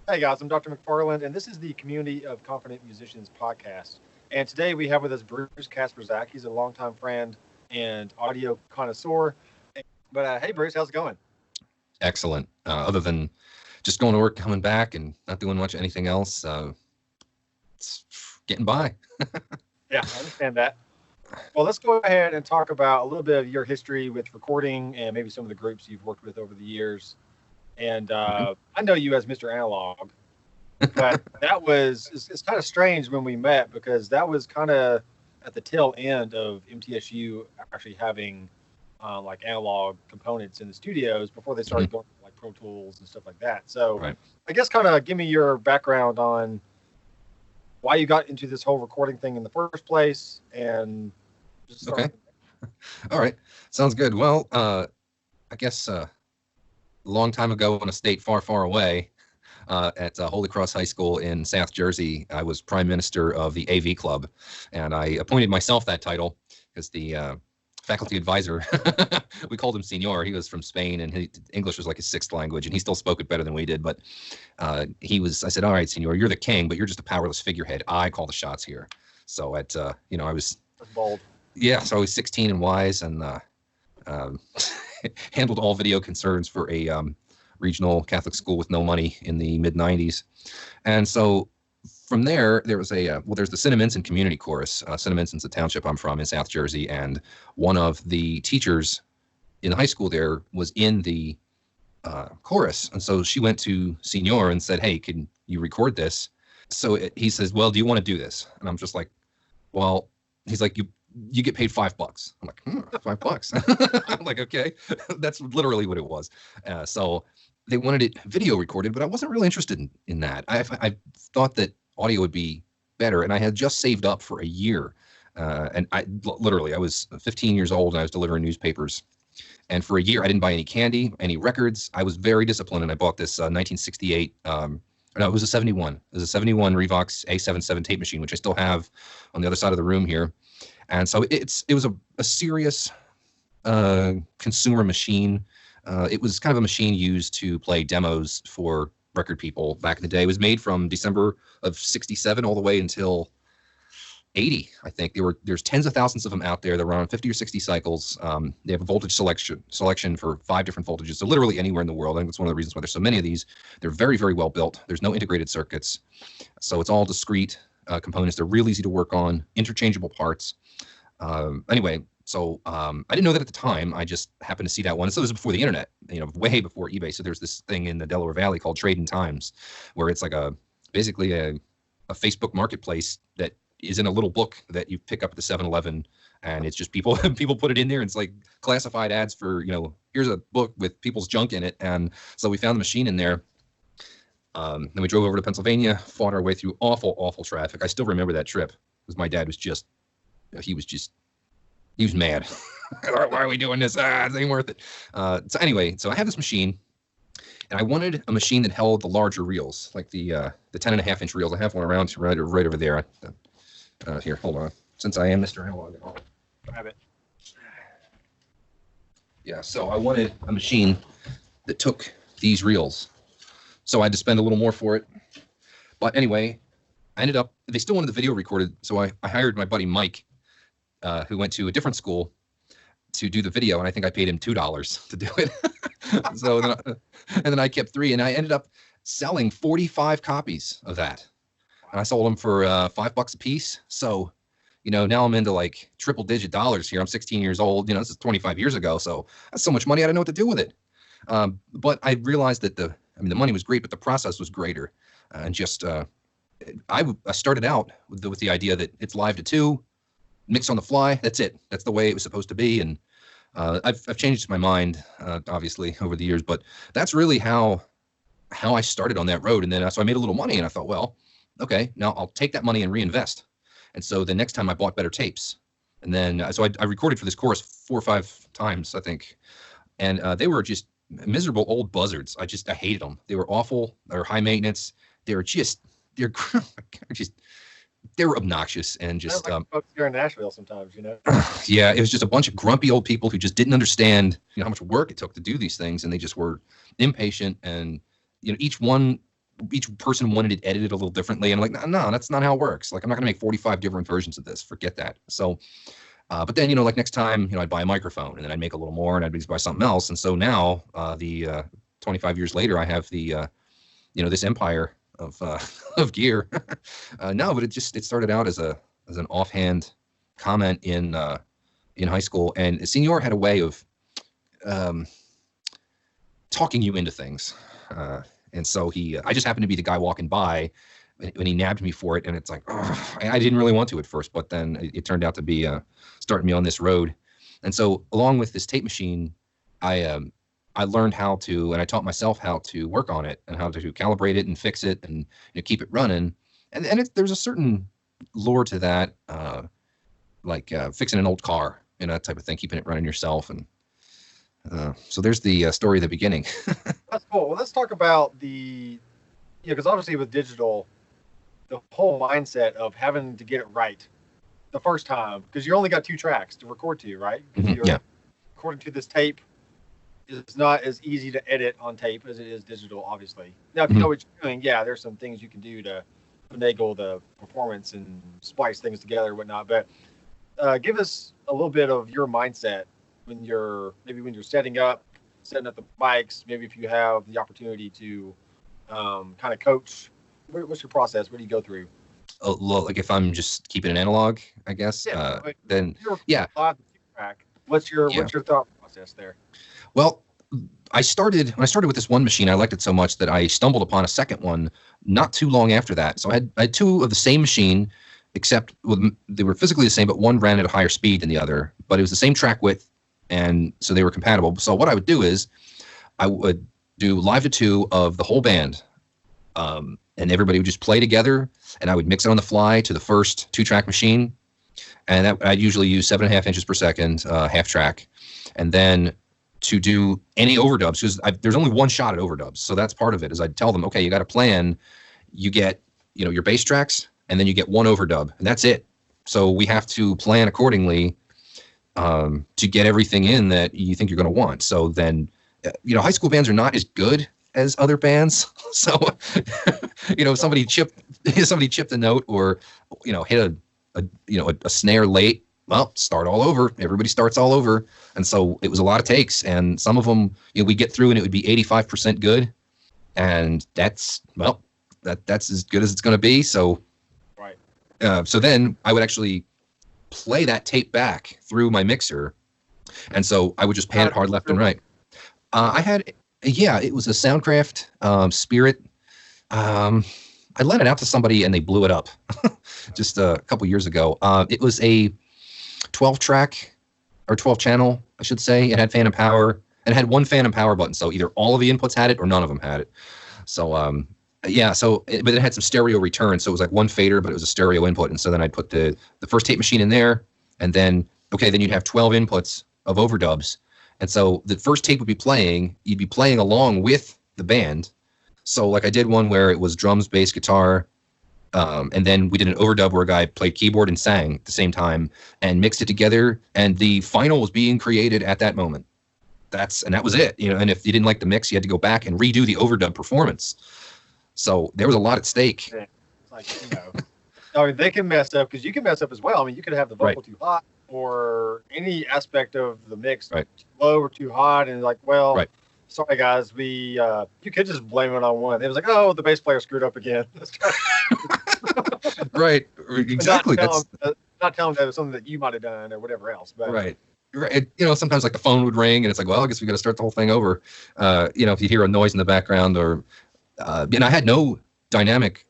Hey guys, I'm Dr. McFarland, and this is the Community of Confident Musicians podcast. And today we have with us Bruce Kasprzyk. He's a longtime friend and audio connoisseur. But hey, Bruce, how's it going? Excellent. Other than just going to work, coming back, and not doing much anything else, it's getting by. Yeah, I understand that. Well, let's go ahead and talk about a little bit of your history with recording and maybe some of the groups you've worked with over the years. And I know you as Mr. Analog, but it's kind of strange when we met because that was kind of at the tail end of MTSU actually having like analog components in the studios before they started going to, like Pro Tools and stuff like that. So Right. I guess kind of give me your background on why you got into this whole recording thing in the first place and just start. Okay. All right. Sounds good. Well, I guess a long time ago in a state far, far away, at Holy Cross High School in South Jersey, I was prime minister of the AV Club, and I appointed myself that title because the faculty advisor, we called him Senor. He was from Spain, and English was like his sixth language, and he still spoke it better than we did. But I said, all right, Senor, you're the king, but you're just a powerless figurehead. I call the shots here. So I was Bold. Yeah, so I was 16 and wise, and handled all video concerns for a regional Catholic school with no money in the mid 90s. And so from there was there's the Cinnaminson Community Chorus. Cinnaminson's the township I'm from in South Jersey, and one of the teachers in the high school there was in the chorus. And so she went to Senor and said, hey, can you record this? So he says, well, do you want to do this? And I'm just like, well, he's like, you get paid $5. I'm like, $5. I'm like, okay, that's literally what it was. So they wanted it video recorded, but I wasn't really interested in that. I thought that audio would be better, and I had just saved up for a year. And I was 15 years old, and I was delivering newspapers. And for a year, I didn't buy any candy, any records. I was very disciplined, and I bought this 1968. No, it was a 71. It was a 71 Revox A77 tape machine, which I still have on the other side of the room here. And so it was a serious consumer machine. It was kind of a machine used to play demos for record people back in the day. It was made from December of 67 all the way until 80, I think. There's tens of thousands of them out there. They're around 50 or 60 cycles. They have a voltage selection for 5 different voltages, so literally anywhere in the world. I think that's one of the reasons why there's so many of these. They're very, very well built. There's no integrated circuits, so it's all discrete components. They're real easy to work on, interchangeable parts. Anyway, so I didn't know that at the time. I just happened to see that one. So this was before the internet, way before eBay. So there's this thing in the Delaware Valley called Trading Times, where it's like basically a Facebook marketplace that is in a little book that you pick up at the 7-Eleven, and it's just people put it in there, and it's like classified ads for, here's a book with people's junk in it. And so we found the machine in there. Then we drove over to Pennsylvania, fought our way through awful traffic. I still remember that trip because my dad was he was mad. Why are we doing this? It ain't worth it. So anyway, so I had this machine, and I wanted a machine that held the larger reels, like the 10.5-inch reels. I have one around right over there. Here, hold on. Since I am Mr. Analog, I'll grab it. Yeah, so I wanted a machine that took these reels. So I had to spend a little more for it. But anyway, they still wanted the video recorded, so I hired my buddy Mike, who went to a different school, to do the video, and I think I paid him $2 to do it. So then I kept 3, and I ended up selling 45 copies of that. And I sold them for $5 a piece. So, now I'm into like triple-digit dollars here. I'm 16 years old. This is 25 years ago, so that's so much money. I didn't know what to do with it. But I realized that the money was great, but the process was greater. And just I started out with the idea that it's live to 2, mix on the fly. That's it. That's the way it was supposed to be. And I've changed my mind, obviously, over the years. But that's really how I started on that road. And then so I made a little money, and I thought, well, okay, now I'll take that money and reinvest. And so the next time I bought better tapes. And then so I recorded for this chorus 4 or 5 times, I think. And they were just miserable old buzzards. I hated them. They were awful. They were high maintenance. They were they were obnoxious and just folks here in Nashville sometimes, Yeah, it was just a bunch of grumpy old people who just didn't understand how much work it took to do these things, and they just were impatient. And each one each person wanted it edited a little differently. And I'm like, no, that's not how it works. Like, I'm not going to make 45 different versions of this. Forget that. So, but then, like next time, I'd buy a microphone and then I'd make a little more and I'd buy something else. And so now, 25 years later, I have the, this empire of of gear. No, but it started out as an offhand comment in high school, and Senior had a way of talking you into things. And so I just happened to be the guy walking by when he nabbed me for it. And it's like, I didn't really want to at first, but then it turned out to be starting me on this road. And so along with this tape machine, I learned how to, and I taught myself how to work on it and how to calibrate it and fix it and keep it running. And there's a certain lore to that, like fixing an old car, that type of thing, keeping it running yourself. And so there's the story at the beginning. That's cool. Well, let's talk about because obviously with digital, the whole mindset of having to get it right the first time, because you only got 2 tracks to record to, right? Yeah. According to this tape, it's not as easy to edit on tape as it is digital, obviously. Now, if you know what you're doing, there's some things you can do to finagle the performance and splice things together and whatnot. But give us a little bit of your mindset when you're setting up the mics, maybe if you have the opportunity to kind of coach. What's your process? What do you go through? Like if I'm just keeping an analog, I guess, then live track. What's your thought process there? Well, when I started with this one machine, I liked it so much that I stumbled upon a second one not too long after that. So I had 2 of the same machine, except they were physically the same, but one ran at a higher speed than the other. But it was the same track width, and so they were compatible. So what I would do is I would do live to 2 of the whole band, and everybody would just play together, and I would mix it on the fly to the first 2-track machine, and I'd usually use 7.5 inches per second, half track, and then to do any overdubs, because there's only one shot at overdubs. So that's part of it, is I'd tell them, okay, you got to plan, you get, your bass tracks, and then you get 1 overdub, and that's it. So we have to plan accordingly to get everything in that you think you're going to want. So then, high school bands are not as good as other bands. So, somebody chipped a note or, hit a snare late. Well, start all over. Everybody starts all over. And so it was a lot of takes, and some of them, we get through and it would be 85% good. And that's as good as it's going to be. So, right. So then I would actually play that tape back through my mixer. And so I would just pan it hard left and right. It was a Soundcraft Spirit. I lent it out to somebody and they blew it up just a couple years ago. It was a 12-track or 12-channel, I should say. It had phantom power, and it had 1 phantom power button. So either all of the inputs had it or none of them had it. So, but it had some stereo return. So it was like 1 fader, but it was a stereo input. And so then I'd put the first tape machine in there, and then you'd have 12 inputs of overdubs. And so the first tape would be playing, you'd be playing along with the band. So like I did one where it was drums, bass, guitar, and then we did an overdub where a guy played keyboard and sang at the same time and mixed it together, and the final was being created at that moment. That was it, and if you didn't like the mix, you had to go back and redo the overdub performance. So there was a lot at stake. They can mess up, because you can mess up as well. I mean, you could have the vocal too hot, or any aspect of the mix too low or too hot, and sorry guys, you could just blame it on one. It was like, oh, the bass player screwed up again. Right, exactly. Not telling them that it was something that you might have done or whatever else. But right. Sometimes like the phone would ring and it's like, well, I guess we got to start the whole thing over. If you hear a noise in the background, or I had no dynamic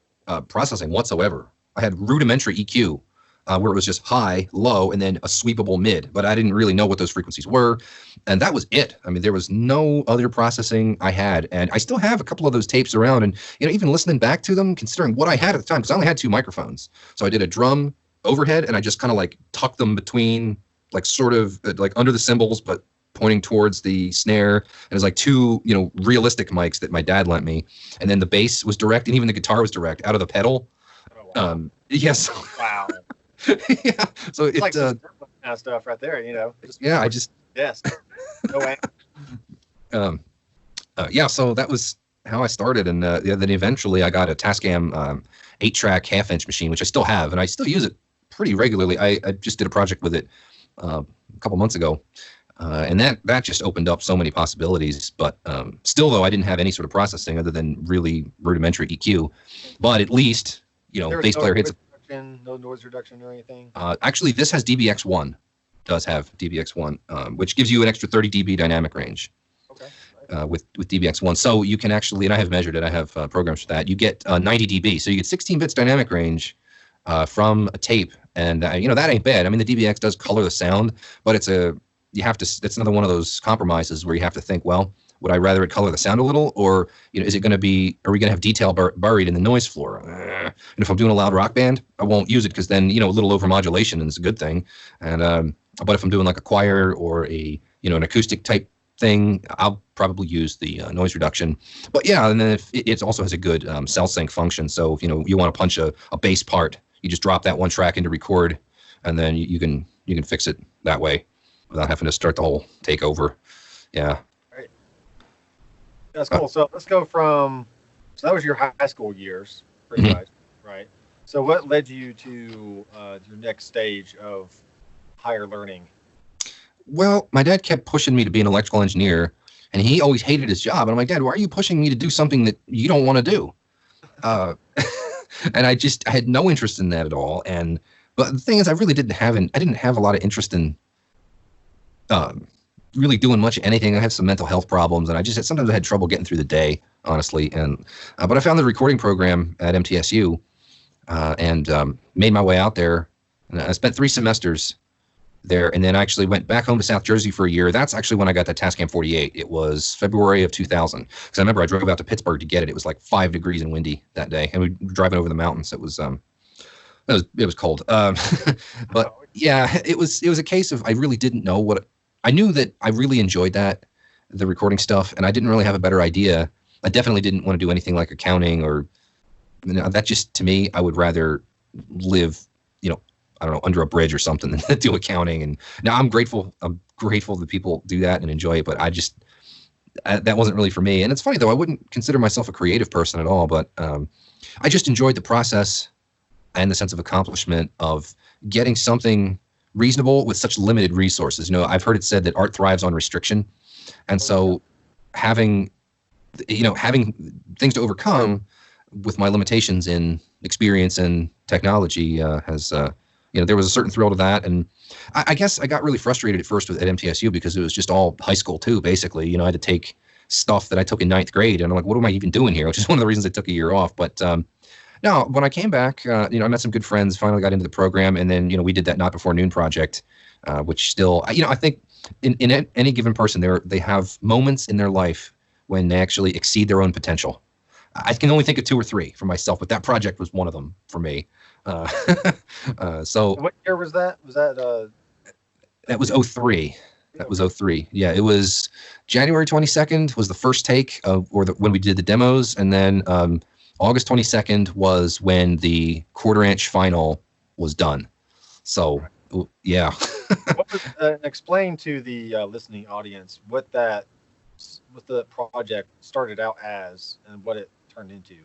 processing whatsoever. I had rudimentary EQ. Where it was just high, low, and then a sweepable mid. But I didn't really know what those frequencies were. And that was it. I mean, there was no other processing I had. And I still have a couple of those tapes around. And, even listening back to them, considering what I had at the time, because I only had 2 microphones. So I did a drum overhead, and I just kind of like tucked them between, like sort of like under the cymbals, but pointing towards the snare. And it was like 2, realistic mics that my dad lent me. And then the bass was direct, and even the guitar was direct out of the pedal. Oh, wow. Yes. Wow. Yeah, so it's like kind of stuff right there, yes. No way. So that was how I started, and then eventually I got a Tascam 8-track half-inch machine, which I still have, and I still use it pretty regularly. I just did a project with it a couple months ago, and that just opened up so many possibilities. But still, though, I didn't have any sort of processing other than really rudimentary EQ. But at least, bass player hits. No noise reduction or anything. Actually, this has DBX1. Does have DBX1, which gives you an extra 30 dB dynamic range. Okay. With DBX1, so you can actually, and I have measured it. I have programs for that. You get 90 dB, so you get 16 bits dynamic range from a tape, and that ain't bad. I mean, the DBX does color the sound, but it's another one of those compromises where you have to think, well, would I rather it color the sound a little, or are we going to have detail buried in the noise floor? And if I'm doing a loud rock band, I won't use it because then a little overmodulation is a good thing. And but if I'm doing like a choir or an acoustic type thing, I'll probably use the noise reduction. But yeah, and then if it also has a good cell sync function. So if you want to punch a bass part, you just drop that one track into record, and then you can fix it that way without having to start the whole takeover. Yeah. Right. That's cool. So let's go so that was your high school years, pretty much, right? So what led you to your next stage of higher learning? Well, my dad kept pushing me to be an electrical engineer, and he always hated his job. And I'm like, Dad, why are you pushing me to do something that you don't want to do? And I had no interest in that at all. But the thing is, I really didn't have a lot of interest in really doing much of anything. I have some mental health problems, and sometimes I had trouble getting through the day, honestly. And but I found the recording program at MTSU, and made my way out there. And I spent 3 semesters there, and then I actually went back home to South Jersey for a year. That's actually when I got the Tascam 48. It was February of 2000. Because I remember I drove out to Pittsburgh to get it. It was like 5 degrees and windy that day, and we were driving over the mountains. It was cold. But yeah, it was a case of I really didn't know what I knew that I really enjoyed the recording stuff, and I didn't really have a better idea. I definitely didn't want to do anything like accounting or that. Just to me, I would rather live, I don't know, under a bridge or something than do accounting. And now I'm grateful that people do that and enjoy it, but that wasn't really for me. And it's funny though, I wouldn't consider myself a creative person at all, but I just enjoyed the process and the sense of accomplishment of getting something reasonable with such limited resources. I've heard it said that art thrives on restriction. And so having things to overcome with my limitations in experience and technology has there was a certain thrill to that. And I guess I got really frustrated at first at MTSU because it was just all high school too, basically. I had to take stuff that I took in 9th grade, and I'm like, what am I even doing here? Which is one of the reasons I took a year off. But no, when I came back, I met some good friends, finally got into the program, and then, we did that Not Before Noon project, which still, I think in any given person, they have moments in their life when they actually exceed their own potential. I can only think of 2 or 3 for myself, but that project was one of them for me. So what year was that? Was that that was 03. That was 03. Yeah, it was January 22nd was the first take when we did the demos, and then August 22nd was when the 1/4 inch final was done. So yeah. Explain to the listening audience what the project started out as and what it turned into.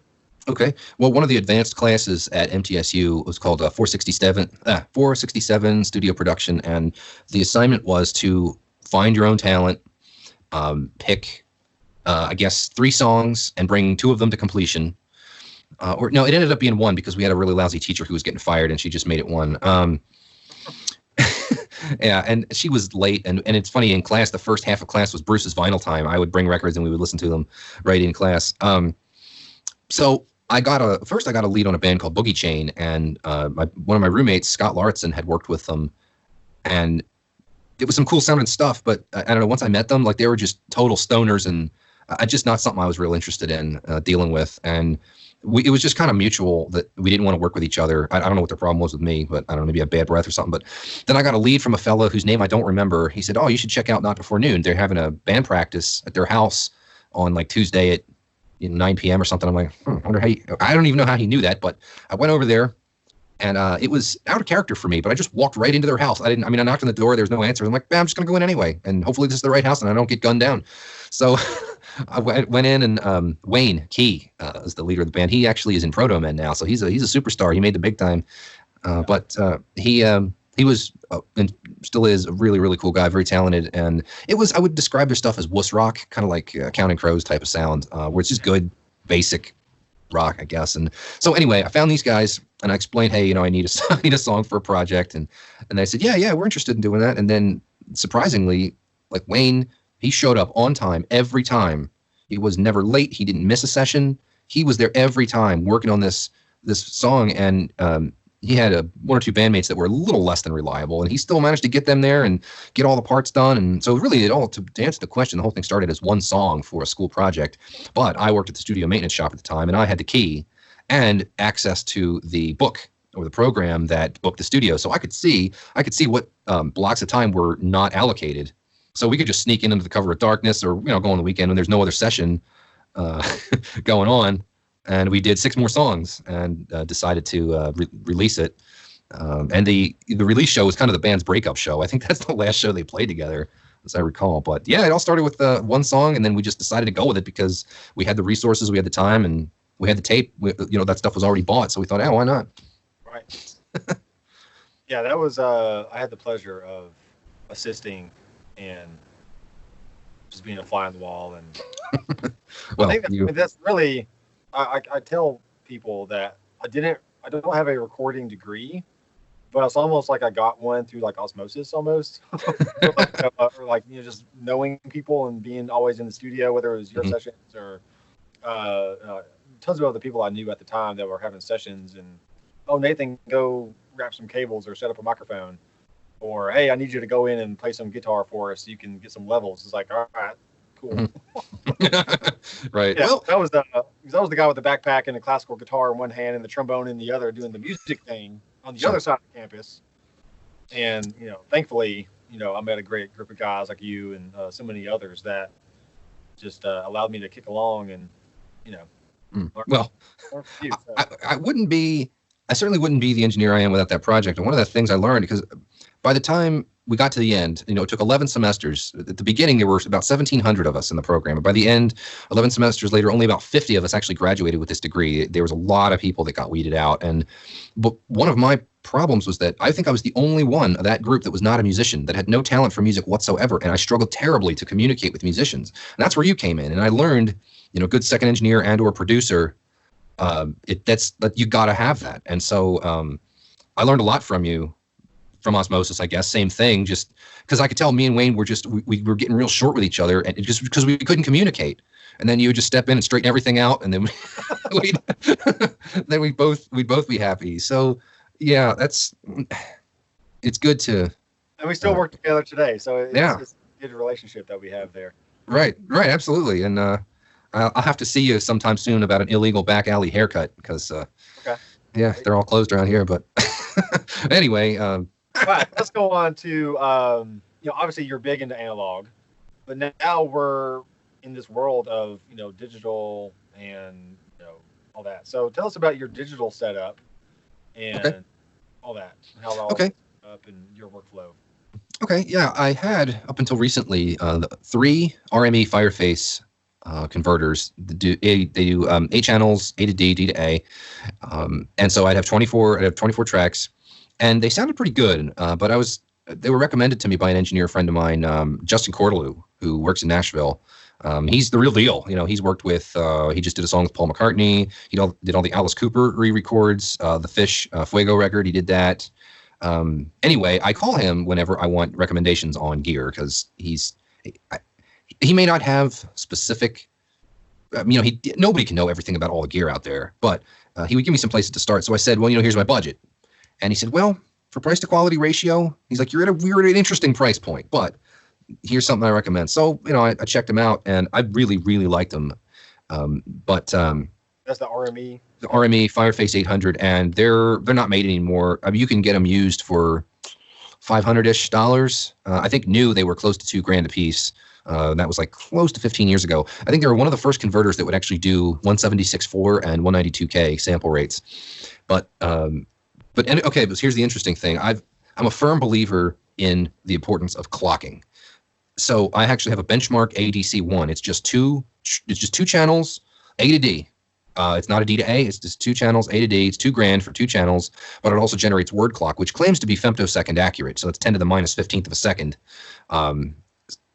Okay. Well, one of the advanced classes at MTSU was called 467 Studio Production, and the assignment was to find your own talent, pick, 3 songs, and bring 2 of them to completion. Or no, it ended up being 1 because we had a really lousy teacher who was getting fired, and she just made it 1. Yeah, and she was late, and it's funny, in class, the first half of class was Bruce's vinyl time. I would bring records, and we would listen to them right in class. So I got a lead on a band called Boogie Chain, and one of my roommates, Scott Lauritsen, had worked with them, and it was some cool sounding stuff. But I don't know. Once I met them, like they were just total stoners, and just not something I was real interested in dealing with. And it was just kind of mutual that we didn't want to work with each other. I don't know what the problem was with me, but I don't know, maybe I had bad breath or something. But then I got a lead from a fella whose name I don't remember. He said, "Oh, you should check out Not Before Noon. They're having a band practice at their house on like Tuesday at 9 p.m. or something." I'm like, I wonder how I don't even know how he knew that, but I went over there, and it was out of character for me, but I just walked right into their house. I knocked on the door. There was no answer. I'm like, I'm just going to go in anyway, and hopefully this is the right house and I don't get gunned down. So I went in and Wayne Key is the leader of the band. He actually is in Proto Men now, so he's a superstar. He made the big time. But he was and still is a really, really cool guy, very talented. And I would describe their stuff as wuss rock, kind of like Counting Crows type of sound, where it's just good, basic rock, I guess. And so anyway, I found these guys and I explained, hey, I need a song for a project. And they said, yeah, we're interested in doing that. And then surprisingly, like Wayne, he showed up on time every time. He was never late. He didn't miss a session. He was there every time working on this song. And he had one or two bandmates that were a little less than reliable, and he still managed to get them there and get all the parts done. And so really, to answer the question, the whole thing started as one song for a school project. But I worked at the studio maintenance shop at the time, and I had the key and access to the book or the program that booked the studio, so I could see what blocks of time were not allocated. So we could just sneak in under the cover of darkness, or go on the weekend when there's no other session going on. And we did 6 more songs and decided to release it. And the release show was kind of the band's breakup show. I think that's the last show they played together, as I recall. But yeah, it all started with one song, and then we just decided to go with it because we had the resources, we had the time, and we had the tape. That stuff was already bought, so we thought, why not? Right. Yeah, that was. I had the pleasure of assisting and just being a fly on the wall. And well, I think that's really. I tell people that I don't have a recording degree, but it's almost like I got one through like osmosis almost, or like just knowing people and being always in the studio, whether it was your sessions or tons of other people I knew at the time that were having sessions, and Nathan, go wrap some cables or set up a microphone, or hey, I need you to go in and play some guitar for us so you can get some levels. It's like, all right. Cool. Right. Yeah, well, that was the guy with the backpack and the classical guitar in one hand and the trombone in the other, doing the music thing on the other side of the campus. And thankfully, I met a great group of guys like you and so many others that just allowed me to kick along and learn from you, so. I certainly wouldn't be the engineer I am without that project. And one of the things I learned, because by the time we got to the end, it took 11 semesters. At the beginning, there were about 1,700 of us in the program. And by the end, 11 semesters later, only about 50 of us actually graduated with this degree. There was a lot of people that got weeded out. But one of my problems was that I think I was the only one of that group that was not a musician, that had no talent for music whatsoever. And I struggled terribly to communicate with musicians. And that's where you came in. And I learned, good second engineer and or producer, you got to have that. And so I learned a lot from you. From osmosis, I guess, same thing. Just because I could tell me and Wayne were we were getting real short with each other, and just because we couldn't communicate. And then you would just step in and straighten everything out, and then we'd both be happy. So yeah, it's good to. And we still work together today, so it's a good relationship that we have there. Right, absolutely. And I'll have to see you sometime soon about an illegal back alley haircut because yeah, they're all closed around here. But anyway. Right, let's go on to obviously you're big into analog, but now we're in this world of digital and all that. So tell us about your digital setup and all that, how it all set up in your workflow. Okay, yeah, I had up until recently 3 RME Fireface converters. They do 8 channels, A to D, D to A, and so I'd have 24 tracks. And they sounded pretty good, but they were recommended to me by an engineer friend of mine, Justin Cordelou, who works in Nashville. He's the real deal. He's worked with, he just did a song with Paul McCartney. He did all the Alice Cooper re-records, the Fish Fuego record. He did that. Anyway, I call him whenever I want recommendations on gear because he may not have specific, nobody can know everything about all the gear out there, but he would give me some places to start. So I said, well, here's my budget. And he said, well, for price to quality ratio, he's like, we're at an interesting price point, but here's something I recommend. So, I checked them out and I really, really liked them. But that's the RME? The RME Fireface 800, and they're not made anymore. I mean, you can get them used for $500-ish. I think new, they were close to $2,000 a piece. That was like close to 15 years ago. I think they were one of the first converters that would actually do 176.4 and 192K sample rates. But here's the interesting thing. I'm a firm believer in the importance of clocking. So I actually have a benchmark ADC1. It's just 2 It's just 2 channels, A to D. It's not a D to A. It's just 2 channels, A to D. It's $2,000 for 2 channels, but it also generates word clock, which claims to be femtosecond accurate. So it's 10 to the minus 15th of a second.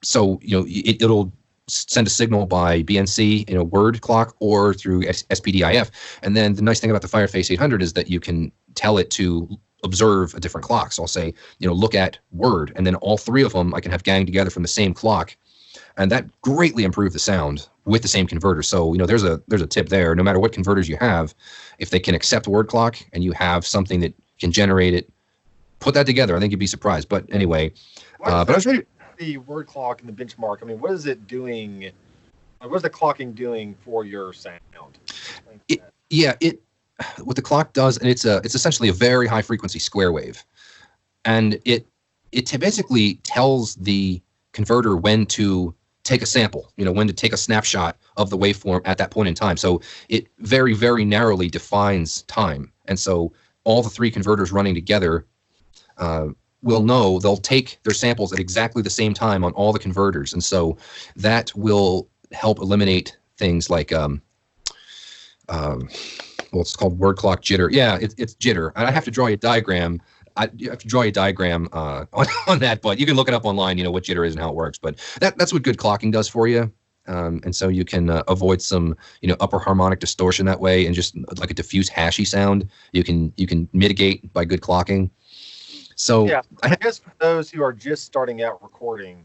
So it'll send a signal by BNC, word clock, or through SPDIF. And then the nice thing about the Fireface 800 is that you can tell it to observe a different clock. So I'll say, look at word, and then all 3 of them I can have gang together from the same clock. And that greatly improved the sound with the same converter. So, there's a tip there. No matter what converters you have, if they can accept word clock and you have something that can generate it, put that together. I think you'd be surprised. But anyway, but I was ready. The word clock and the benchmark. I mean, what is it doing? What is the clocking doing for your sound? What the clock does, and it's essentially a very high frequency square wave, and it basically tells the converter when to take a sample, when to take a snapshot of the waveform at that point in time. So it very, very narrowly defines time. And so all the 3 converters running together will know they'll take their samples at exactly the same time on all the converters. And so that will help eliminate things like, it's called word clock jitter. Yeah, it's jitter. And I have to draw you a diagram. You have to draw a diagram on that, but you can look it up online, what jitter is and how it works. But that's what good clocking does for you. And so you can avoid some, upper harmonic distortion that way, and just like a diffuse hashy sound, you can mitigate by good clocking. So yeah, I guess for those who are just starting out recording,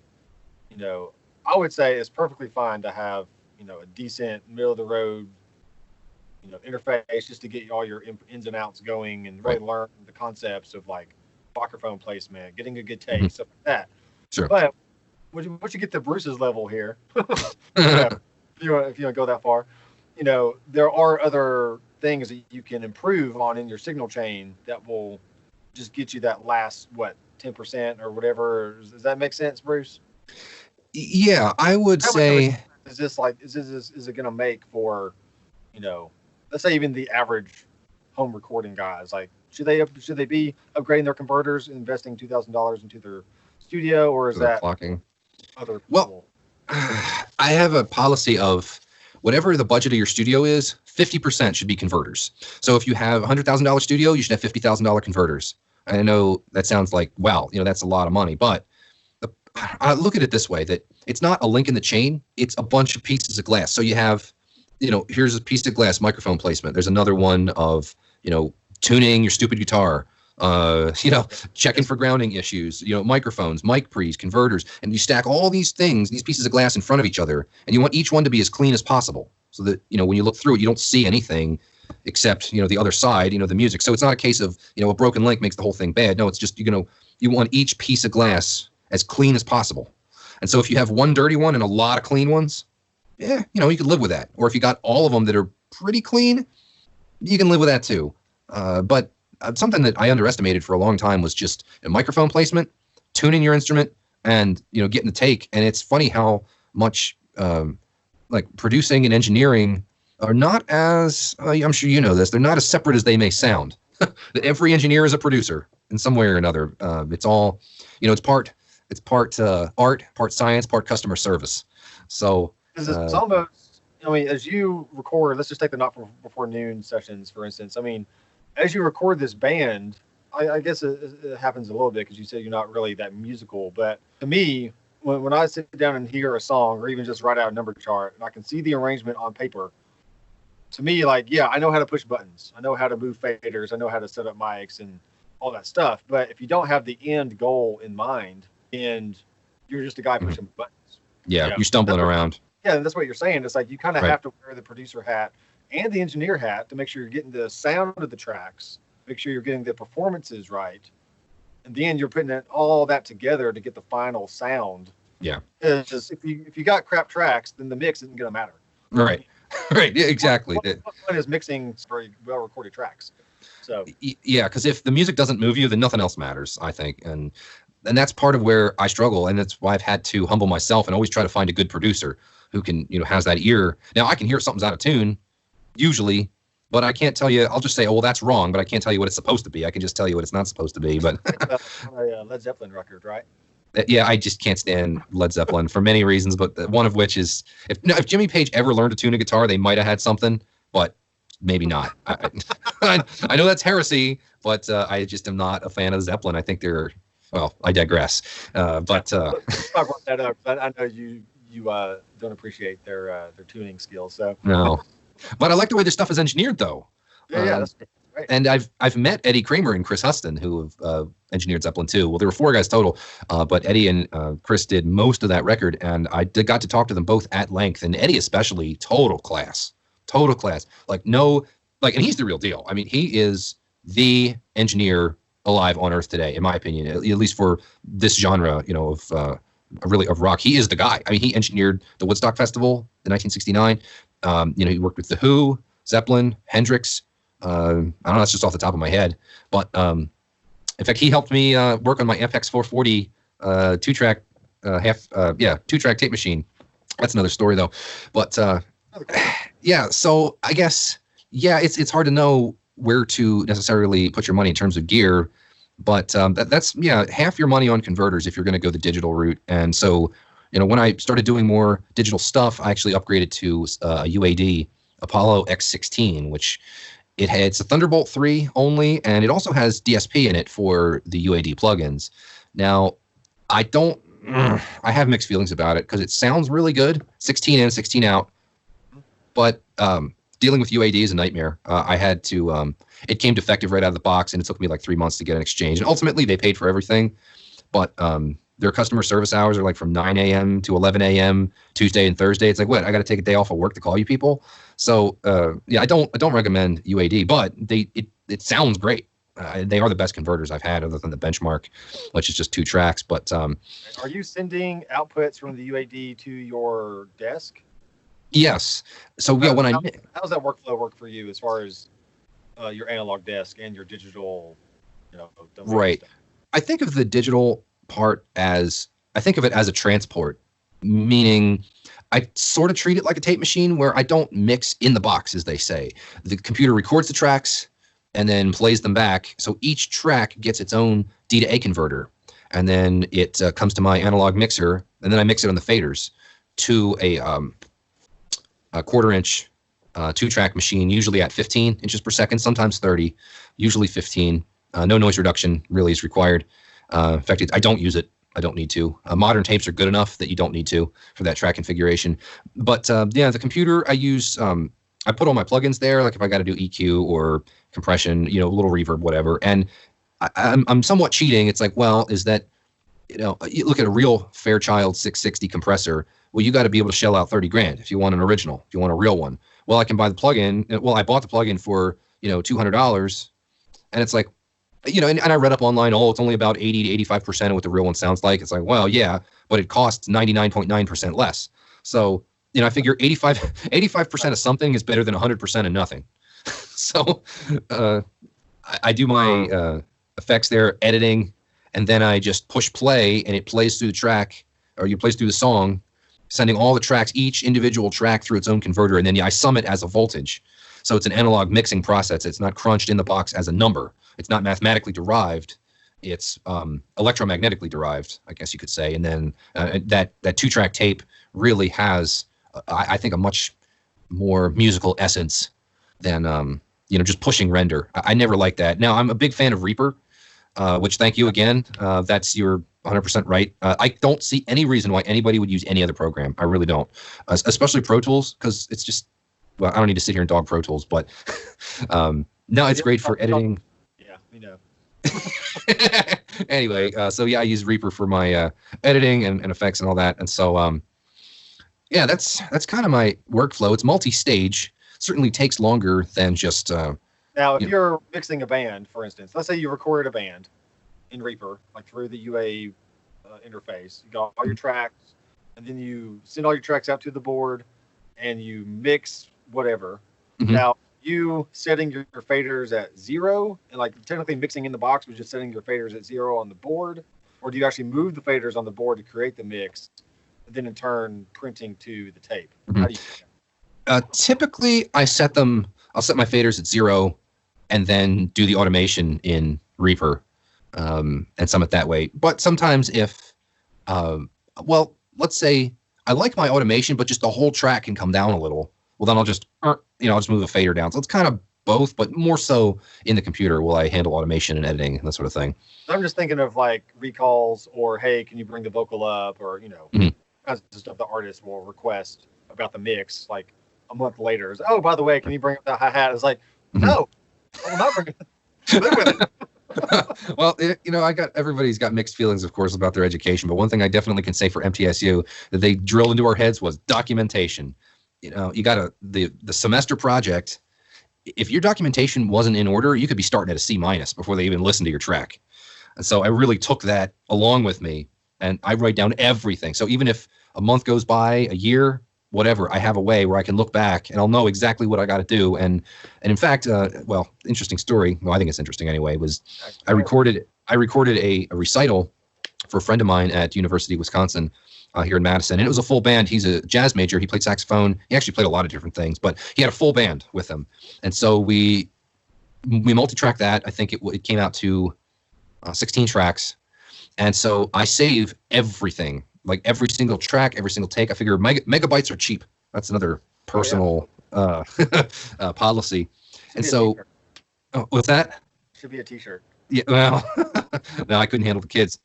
I would say it's perfectly fine to have, a decent middle of the road, interface just to get all your ins and outs going and really learn the concepts of like microphone placement, getting a good take, stuff like that. Sure. But once you get to Bruce's level here, if you want to go that far, there are other things that you can improve on in your signal chain that will just get you that last 10% or whatever. Does that make sense, Bruce? Yeah, I would say. Is it going to make for, let's say even the average home recording guys, like should they be upgrading their converters, investing $2,000 into their studio, or is that clocking? Other people? Well, I have a policy of whatever the budget of your studio is, 50% should be converters. So if you have a $100,000 studio, you should have $50,000 converters. I know that sounds like, wow, that's a lot of money, but I look at it this way, that it's not a link in the chain, it's a bunch of pieces of glass. So you have, here's a piece of glass, microphone placement. There's another one of, tuning your stupid guitar, checking for grounding issues, microphones, mic pre's, converters, and you stack all these things, these pieces of glass in front of each other, and you want each one to be as clean as possible so that, when you look through it, you don't see anything except, the other side, the music. So it's not a case of, a broken link makes the whole thing bad. No, it's just, you want each piece of glass as clean as possible. And so if you have one dirty one and a lot of clean ones, you could live with that. Or if you got all of them that are pretty clean, you can live with that too. But something that I underestimated for a long time was just a microphone placement, tuning your instrument, and getting the take. And it's funny how much like producing and engineering are not as I'm sure you know this. They're not as separate as they may sound. Every engineer is a producer in some way or another. It's all it's part art, part science, part customer service. So it's almost. As you record, let's just take the Not Before Noon sessions, for instance. As you record this band, I guess it happens a little bit because you said you're not really that musical. But to me, when I sit down and hear a song or even just write out a number chart and I can see the arrangement on paper, to me, I know how to push buttons. I know how to move faders. I know how to set up mics and all that stuff. But if you don't have the end goal in mind and you're just a guy pushing buttons. Yeah, you're stumbling around. Yeah, and that's what you're saying. It's like you kind of have to wear the producer hat and the engineer hat to make sure you're getting the sound of the tracks, make sure you're getting the performances right, and then you're putting all that together to get the final sound. Yeah. It's just if you got crap tracks, then the mix isn't going to matter. Right. Right. Yeah, exactly. What is mixing very well recorded tracks? So yeah, because if the music doesn't move you, then nothing else matters, I think, and that's part of where I struggle, and that's why I've had to humble myself and always try to find a good producer who can, has that ear. Now I can hear something's out of tune, usually, but I can't tell you. I'll just say, oh, well, that's wrong, but I can't tell you what it's supposed to be. I can just tell you what it's not supposed to be. But a Led Zeppelin record, right? Yeah, I just can't stand Led Zeppelin for many reasons, but one of which is if Jimmy Page ever learned to tune a guitar, they might have had something, but maybe not. I know that's heresy, but I just am not a fan of Zeppelin. I think they're, well, I digress. But I brought that up, but I know you don't appreciate their tuning skills. So no, but I like the way this stuff is engineered, though. yeah, that's right. And I've met Eddie Kramer and Chris Huston, who have engineered Zeppelin too. Well, there were 4 guys total, but Eddie and Chris did most of that record, and I got to talk to them both at length. And Eddie especially, total class. Like no, like, and he's the real deal. I mean, he is the engineer alive on Earth today, in my opinion, at least for this genre, you know, of rock. He is the guy. I mean, he engineered the Woodstock Festival in 1969. You know, he worked with The Who, Zeppelin, Hendrix. I don't know, that's just off the top of my head. But in fact, he helped me work on my FX 440 two-track two-track tape machine. That's another story, though. But yeah, so I guess, yeah, it's hard to know where to necessarily put your money in terms of gear. But that's half your money on converters if you're going to go the digital route. And so, you know, when I started doing more digital stuff, I actually upgraded to a UAD Apollo X16, which it's a Thunderbolt 3 only, and it also has DSP in it for the UAD plugins. Now, I have mixed feelings about it because it sounds really good, 16 in, 16 out, but dealing with UAD is a nightmare. I had to, it came defective right out of the box, and it took me like 3 months to get an exchange. And ultimately, they paid for everything, but their customer service hours are like from 9 a.m. to 11 a.m. Tuesday and Thursday. It's like, what? I got to take a day off of work to call you people. So I don't recommend UAD, but it sounds great. They are the best converters I've had, other than the Benchmark, which is just 2 tracks. But are you sending outputs from the UAD to your desk? Yes. So yeah, how's that workflow work for you as far as your analog desk and your digital? Right. Stuff? I think of the digital part as a transport, meaning I sort of treat it like a tape machine where I don't mix in the box, as they say. The computer records the tracks and then plays them back. So each track gets its own D to A converter. And then it comes to my analog mixer, and then I mix it on the faders to a 1/4 inch 2-track machine, usually at 15 inches per second, sometimes 30, usually 15. No noise reduction really is required. In fact, I don't use it. I don't need to. Modern tapes are good enough that you don't need to for that track configuration. But the computer I use, I put all my plugins there, like if I got to do EQ or compression, a little reverb, whatever. And I'm somewhat cheating. It's like, well, is that, you look at a real Fairchild 660 compressor. Well, you got to be able to shell out $30,000 if you want an original, if you want a real one. Well, I can buy the plugin. Well, I bought the plugin for, $200, and it's like, and I read up online, it's only about 80 to 85% of what the real one sounds like. It's like, well, yeah, but it costs 99.9% less. So, I figure 85% of something is better than 100% of nothing. So I do my effects there, editing, and then I just push play, and it plays through the track, or you plays through the song, sending all the tracks, each individual track through its own converter, and then I sum it as a voltage. So it's an analog mixing process. It's not crunched in the box as a number. It's not mathematically derived. It's electromagnetically derived, I guess you could say. And then that 2-track tape really has, I think, a much more musical essence than just pushing render. I never liked that. Now, I'm a big fan of Reaper, which, thank you again. That's your 100% right. I don't see any reason why anybody would use any other program. I really don't, especially Pro Tools, because it's just, well, I don't need to sit here and dog Pro Tools, but no, it's great for editing. Yeah, we know. Anyway, so yeah, I use Reaper for my editing and effects and all that. And so, yeah, that's kind of my workflow. It's multi-stage. Certainly takes longer than just. Now, if you're mixing a band, for instance, let's say you recorded a band in Reaper, like through the UA interface, you got all your tracks, and then you send all your tracks out to the board, and you mix whatever. Mm-hmm. Now, you setting your faders at 0, and like technically mixing in the box was just setting your faders at 0 on the board, or do you actually move the faders on the board to create the mix, and then in turn printing to the tape? Mm-hmm. How do you do that? Typically, I'll set my faders at 0, and then do the automation in Reaper, and sum it that way. But sometimes if Um, well, let's say I like my automation, but just the whole track can come down a little. Well, then I'll just, I'll just move a fader down. So it's kind of both, but more so in the computer will I handle automation and editing and that sort of thing. I'm just thinking of like recalls or, hey, can you bring the vocal up, or, kinds of stuff the artist will request about the mix. Like a month later, it's, oh, by the way, can you bring up the hi-hat? It's like, no, I will not bring it. Live with it. Well, everybody's got mixed feelings, of course, about their education. But one thing I definitely can say for MTSU that they drilled into our heads was documentation. You got the semester project. If your documentation wasn't in order, you could be starting at a C- before they even listen to your track. And so I really took that along with me, and I write down everything. So even if a month goes by, a year, whatever, I have a way where I can look back and I'll know exactly what I got to do. And in fact, interesting story. Well, I think it's interesting anyway. Was I recorded a recital for a friend of mine at University of Wisconsin here in Madison, and it was a full band. He's a jazz major. He played saxophone. He actually played a lot of different things, but he had a full band with him. And so we multi-tracked that. I think it came out to 16 tracks. And so I save everything, like every single track, every single take. I figure megabytes are cheap. That's another personal policy. And so, what's that? Should be a t-shirt. Yeah, well, no, I couldn't handle the kids.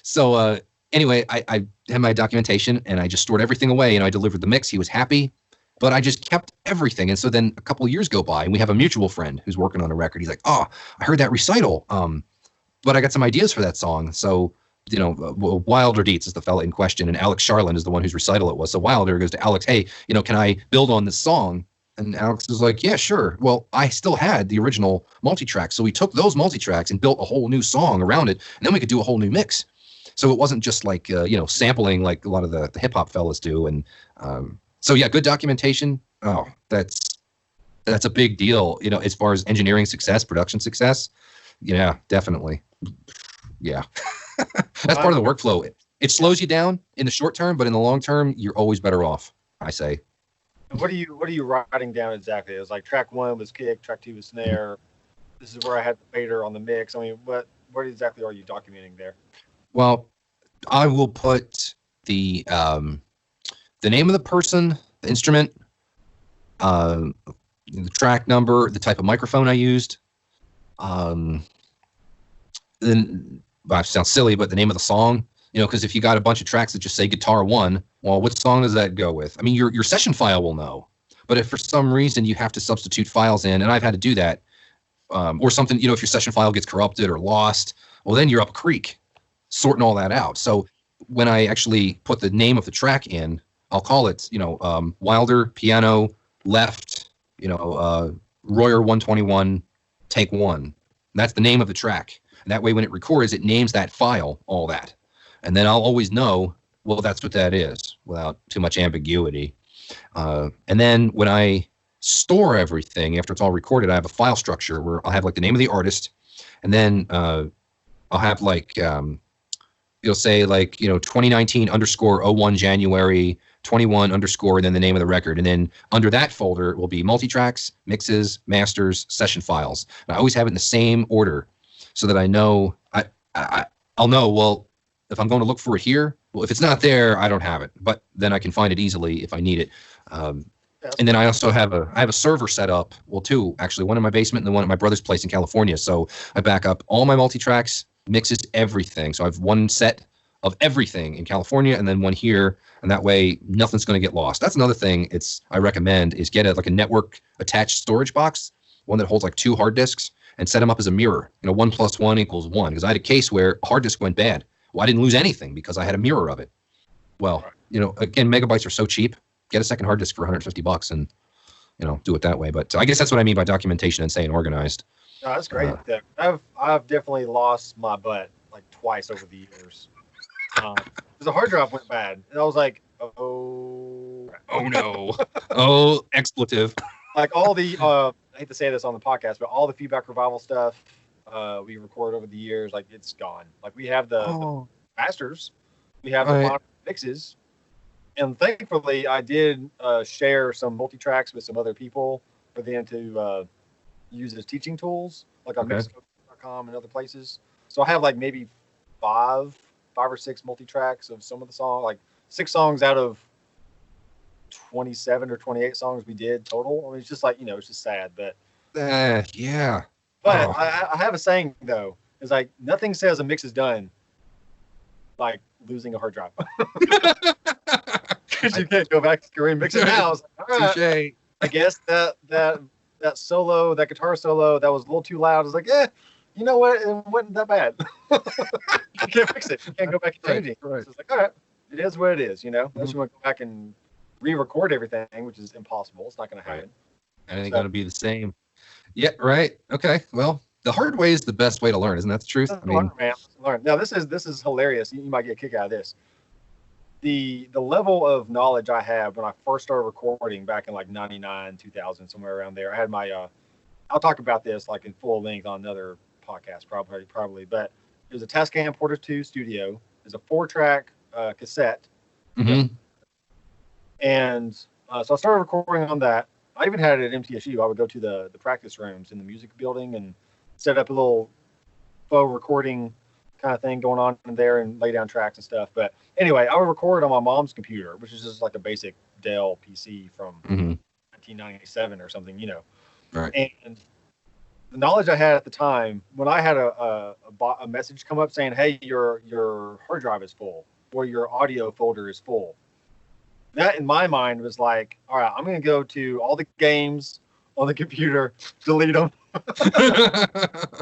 So anyway, I had my documentation and I just stored everything away, and I delivered the mix. He was happy, but I just kept everything. And so then a couple of years go by, and we have a mutual friend who's working on a record. He's like, oh, I heard that recital. But I got some ideas for that song. So, Wilder Dietz is the fella in question, and Alex Charland is the one whose recital it was. So Wilder goes to Alex, hey, can I build on this song? And Alex is like, yeah, sure. Well, I still had the original multi-track. So we took those multi-tracks and built a whole new song around it, and then we could do a whole new mix. So it wasn't just like, sampling like a lot of the hip-hop fellas do. And so, yeah, good documentation. Oh, that's a big deal, as far as engineering success, production success. Yeah, definitely. Yeah. That's part of the workflow. It slows you down in the short term, but in the long term, you're always better off, I say. What are you writing down exactly? It was like track 1 was kick, track 2 was snare. This is where I had the fader on the mix. I mean, what exactly are you documenting there? Well, I will put the name of the person, the instrument, the track number, the type of microphone I used. Then, well, it sounds silly, but the name of the song, because if you got a bunch of tracks that just say guitar 1, well, what song does that go with? I mean, your session file will know, but if for some reason you have to substitute files in, and I've had to do that, or something, if your session file gets corrupted or lost, well, then you're up a creek sorting all that out. So when I actually put the name of the track in, I'll call it, Wilder piano left, Royer 121 take 1. That's the name of the track. And that way, when it records, it names that file, all that. And then I'll always know, well, that's what that is without too much ambiguity. And then when I store everything, after it's all recorded, I have a file structure where I'll have like the name of the artist. And then I'll have like, it'll say like, 2019 _01 January 21 _ and then the name of the record. And then under that folder will be multi-tracks, mixes, masters, session files. And I always have it in the same order, so that I know, I'll know, well, if I'm going to look for it here, well, if it's not there, I don't have it, but then I can find it easily if I need it. And then I also have a server set up, well, two, actually, one in my basement and the one at my brother's place in California. So I back up all my multi-tracks, mixes, everything. So I have one set of everything in California and then one here, and that way nothing's going to get lost. That's another thing I recommend is get a network attached storage box, one that holds like 2 hard disks, and set them up as a mirror. 1 + 1 = 1. Because I had a case where a hard disk went bad. Well, I didn't lose anything because I had a mirror of it. Well, again, megabytes are so cheap. Get a second hard disk for $150 and, do it that way. But I guess that's what I mean by documentation and staying organized. No, that's great. I've definitely lost my butt like twice over the years. Because the hard drive went bad, and I was like, oh no, oh, expletive. Like all the I hate to say this on the podcast, but all the feedback revival stuff we record over the years, like it's gone. Like we have the masters, we have the final mixes, and thankfully I did share some multi-tracks with some other people for them to use as teaching tools, like on Mixcode.com and other places. So I have like maybe 5 5 or 6 multi-tracks of some of the songs, like 6 songs out of 27 or 28 songs we did total. I mean, it's just like, it's just sad, but yeah. But I have a saying though, is like nothing says a mix is done like losing a hard drive. Because you can't go back to screen mix it now. Like, all right, I guess that solo, that guitar solo, that was a little too loud. I was like, you know what? It wasn't that bad. You can't fix it. You can't go back and change it. Right. So it's like, all right, it is what it is, Unless you want to go back and re-record everything, which is impossible. It's not going to happen. And it ain't going to be the same. Yeah, right. Okay. Well, the hard way is the best way to learn. Isn't that the truth? Learn. Now, this is hilarious. You might get a kick out of this. The level of knowledge I have when I first started recording back in like 99, 2000, somewhere around there. I had my, I'll talk about this like in full length on another podcast probably, but it was a Tascam Porta 2 Studio. It's a 4-track cassette. Mm-hmm. And so I started recording on that. I even had it at MTSU. I would go to the practice rooms in the music building and set up a little faux recording kind of thing going on in there and lay down tracks and stuff. But anyway, I would record on my mom's computer, which is just like a basic Dell PC from 1997 or something, Right. And the knowledge I had at the time, when I had a message come up saying, hey, your hard drive is full or your audio folder is full, that in my mind was like, all right, I'm going to go to all the games on the computer, delete them.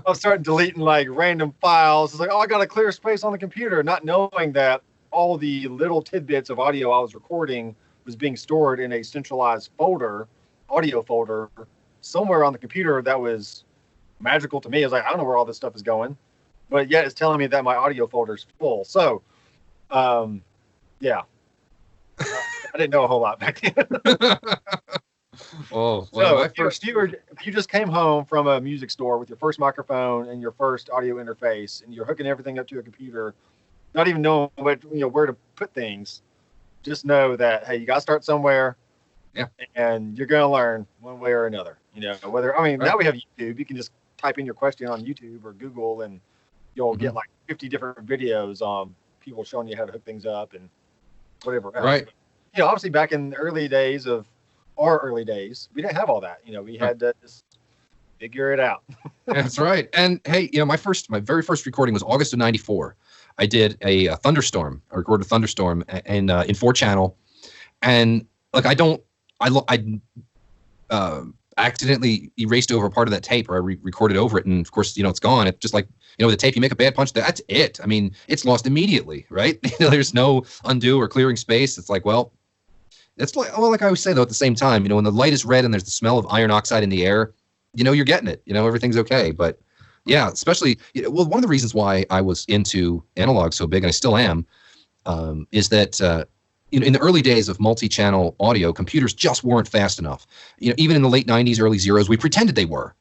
I'll start deleting like random files. It's like, I got to clear space on the computer, not knowing that all the little tidbits of audio I was recording was being stored in a centralized folder, audio folder, somewhere on the computer that was magical to me. I was like, I don't know where all this stuff is going, but yet it's telling me that my audio folder is full. So, yeah. I didn't know a whole lot back then. Well, so if you just came home from a music store with your first microphone and your first audio interface, and you're hooking everything up to a computer, not even knowing where to put things, just know that hey, you got to start somewhere. Yeah. And you're gonna learn one way or another. Now we have YouTube. You can just type in your question on YouTube or Google, and you'll get like 50 different videos on people showing you how to hook things up and whatever else. Right. Obviously back in the early days, we didn't have all that. We had to just figure it out. That's right. And hey, my very first recording was August of '94. I did a thunderstorm. I recorded a thunderstorm in 4-channel, and like I accidentally erased over a part of that tape, or I recorded over it, and of course, it's gone. It's just like with the tape, you make a bad punch, that's it. I mean, it's lost immediately, right? There's no undo or clearing space. It's like, well, it's like I always say though. At the same time, when the light is red and there's the smell of iron oxide in the air, you're getting it. Everything's okay. But yeah, especially one of the reasons why I was into analog so big, and I still am, is that in the early days of multi-channel audio, computers just weren't fast enough. Even in the late 90s, early zeros, we pretended they were,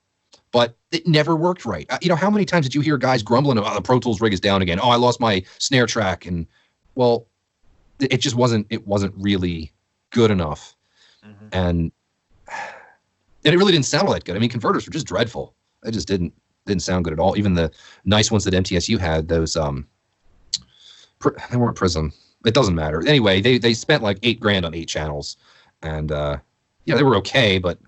but it never worked right. How many times did you hear guys grumbling, "Oh, the Pro Tools rig is down again. Oh, I lost my snare track." And well, it just wasn't really good enough. And it really didn't sound all that good. I mean, converters were just dreadful. They just didn't sound good at all. Even the nice ones that MTSU had, those they weren't Prism. It doesn't matter. Anyway, they spent like $8,000 on 8 channels, and they were okay, but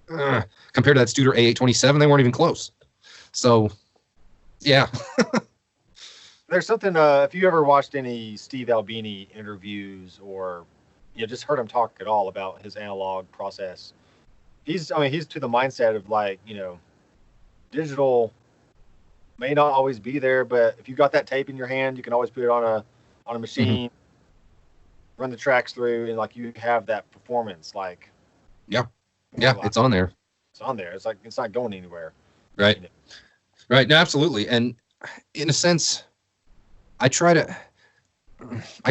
compared to that Studer A827, they weren't even close. So, yeah. There's something. If you ever watched any Steve Albini interviews, or just heard him talk at all about his analog process, he's to the mindset of like, digital may not always be there, but if you got that tape in your hand, you can always put it on a machine, run the tracks through, and like you have that performance. Like, yeah, it's on there. It's on there. It's like it's not going anywhere. Right. Right. No, absolutely. And in a sense, I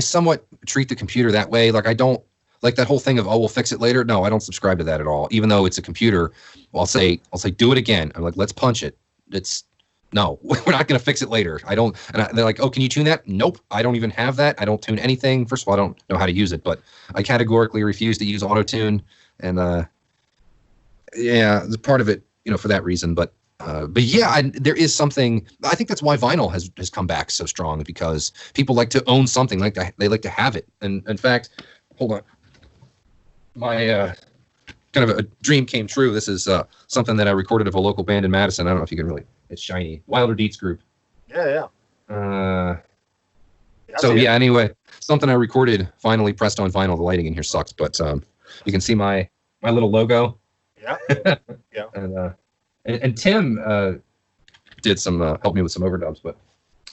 somewhat treat the computer that way. Like I don't like that whole thing of, we'll fix it later. No, I don't subscribe to that at all. Even though it's a computer, I'll say, do it again. I'm like, let's punch it. No, we're not going to fix it later. I don't. And they're like, oh, can you tune that? Nope. I don't even have that. I don't tune anything. First of all, I don't know how to use it, but I categorically refuse to use auto tune. And yeah, it's part of it, for that reason. But But yeah, there is something. I think that's why vinyl has come back so strong, because people like to own something, they like to have it. And in fact, hold on, my kind of a dream came true. This is something that I recorded of a local band in Madison. I don't know if you can really. It's shiny. Wilder Dietz Group. Yeah. Anyway, something I recorded, finally pressed on vinyl. The lighting in here sucks, but you can see my little logo. Yeah. Yeah. And Tim did some helped me with some overdubs, but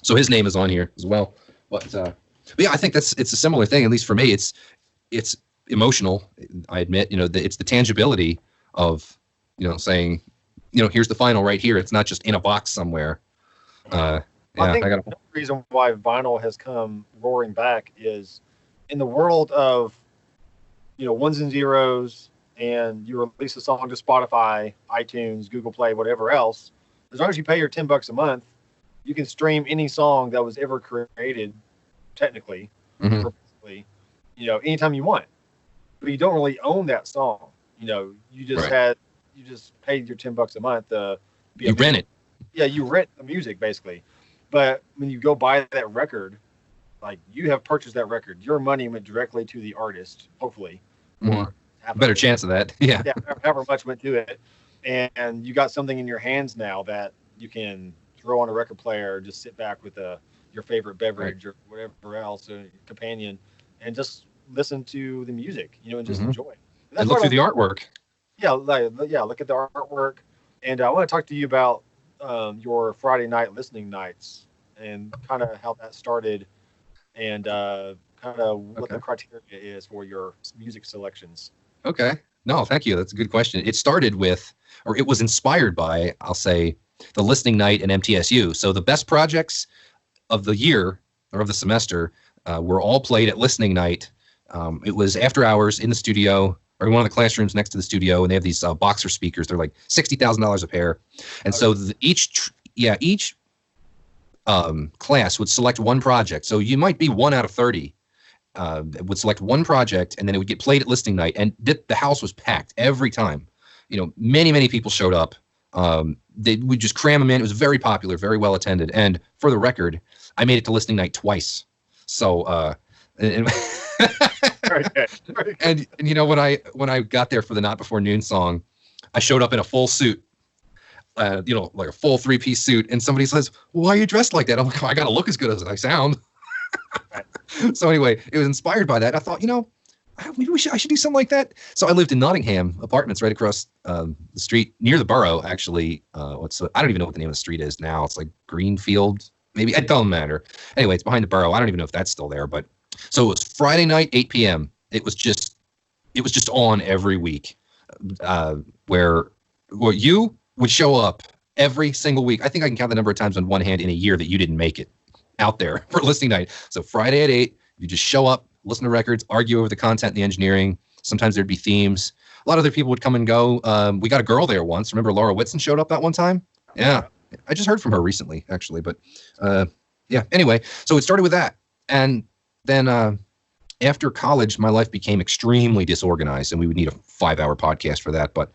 so his name is on here as well. But yeah, I think it's a similar thing. At least for me, it's emotional. I admit, it's the tangibility of saying, here's the final right here. It's not just in a box somewhere. I think the reason why vinyl has come roaring back is in the world of ones and zeros. And you release a song to Spotify, iTunes, Google Play, whatever else. As long as you pay your $10 a month, you can stream any song that was ever created, technically, purposely, anytime you want. But you don't really own that song. You just paid your $10 a month. You rent it. Yeah, you rent the music basically. But when you go buy that record, like you have purchased that record, your money went directly to the artist, hopefully. Or better chance of that. Yeah. However much went to it. And you got something in your hands now that you can throw on a record player, just sit back with your favorite beverage or whatever else, or companion, and just listen to the music, and just enjoy. And look through the artwork. Yeah, look at the artwork. And I want to talk to you about your Friday night listening nights and kind of how that started and kind of what the criteria is for your music selections. Okay. No, thank you. That's a good question. It started with, or it was inspired by, I'll say, the listening night at MTSU. So the best projects of the year or of the semester were all played at listening night. It was after hours in the studio or in one of the classrooms next to the studio, and they have these boxer speakers. They're like $60,000 a pair. And so each class would select one project. So you might be 1 out of 30. Would select one project, and then it would get played at listening night, and the house was packed every time. Many people showed up. They would just cram them in. It was very popular, very well attended. And for the record, I made it to listening night twice. So, and when I got there for the Not Before Noon song, I showed up in a full suit. Like a full 3-piece suit, and somebody says, "Why are you dressed like that?" I'm like, "I got to look as good as I sound." So anyway, it was inspired by that. I thought, maybe I should do something like that. So I lived in Nottingham, apartments right across the street near the borough. Actually, I don't even know what the name of the street is now. It's like Greenfield, maybe. It doesn't matter. Anyway, it's behind the borough. I don't even know if that's still there. But so it was Friday night, 8 p.m. It was just on every week, where you would show up every single week. I think I can count the number of times on one hand in a year that you didn't make it out there for listening night. So Friday at 8, you just show up, listen to records, argue over the content and the engineering. Sometimes there'd be themes. A lot of other people would come and go. We got a girl there once. Remember Laura Whitson showed up that one time? Yeah. I just heard from her recently, actually. But yeah, anyway, so it started with that. And then after college, my life became extremely disorganized, and we would need a 5-hour podcast for that. But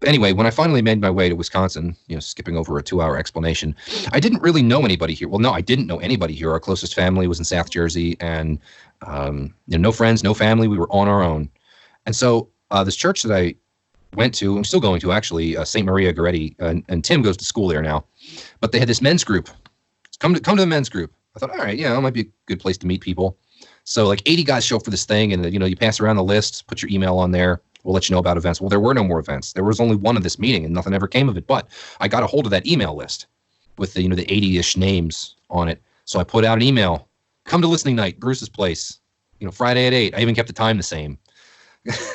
anyway, when I finally made my way to Wisconsin, skipping over a 2-hour explanation, I didn't really know anybody here. Well, no, I didn't know anybody here. Our closest family was in South Jersey, and no friends, no family. We were on our own. And so this church that I went to, I'm still going to actually, St. Maria Goretti, and Tim goes to school there now. But they had this men's group. Come to the men's group. I thought, all right, it might be a good place to meet people. So like 80 guys show up for this thing, and you pass around the list, put your email on there. We'll let you know about events. Well, there were no more events. There was only one of this meeting, and nothing ever came of it. But I got a hold of that email list with the 80-ish names on it. So I put out an email. Come to listening night, Bruce's place. Friday at 8. I even kept the time the same.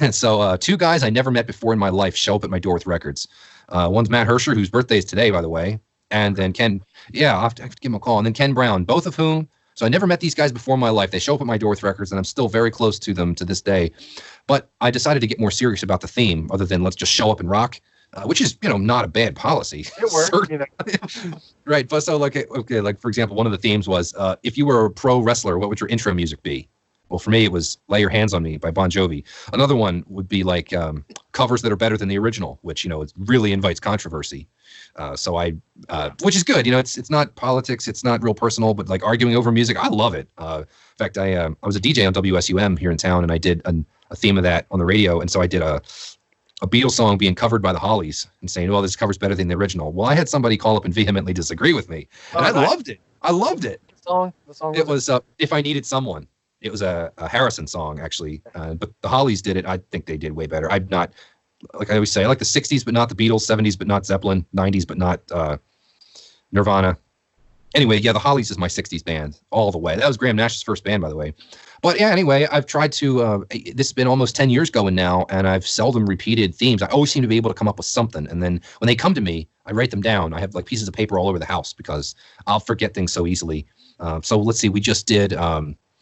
And so 2 guys I never met before in my life show up at my door with records. One's Matt Hersher, whose birthday is today, by the way. And then Ken. Yeah, I have to give him a call. And then Ken Brown, both of whom. So I never met these guys before in my life. They show up at my door with records, and I'm still very close to them to this day. But I decided to get more serious about the theme, other than let's just show up and rock, which is, not a bad policy. It works, Right. But so like for example, one of the themes was, if you were a pro wrestler, what would your intro music be? Well, for me, it was Lay Your Hands on Me by Bon Jovi. Another one would be like covers that are better than the original, which, it really invites controversy. Which is good. It's not politics. It's not real personal, but like arguing over music, I love it. In fact, I was a DJ on WSUM here in town, and I did a theme of that on the radio. And so I did a Beatles song being covered by the Hollies and saying, well, this cover's better than the original. Well, I had somebody call up and vehemently disagree with me. And I loved it. I loved it. The song was If I Needed Someone. It was a Harrison song, actually. But the Hollies did it. I think they did way better. I'm not, like I always say, I like the 60s, but not the Beatles, 70s, but not Zeppelin, 90s, but not Nirvana. Anyway, yeah, the Hollies is my 60s band all the way. That was Graham Nash's first band, by the way. But yeah, anyway, I've tried to, this has been almost 10 years going now, and I've seldom repeated themes. I always seem to be able to come up with something. And then when they come to me, I write them down. I have like pieces of paper all over the house because I'll forget things so easily. So let's see, we just did,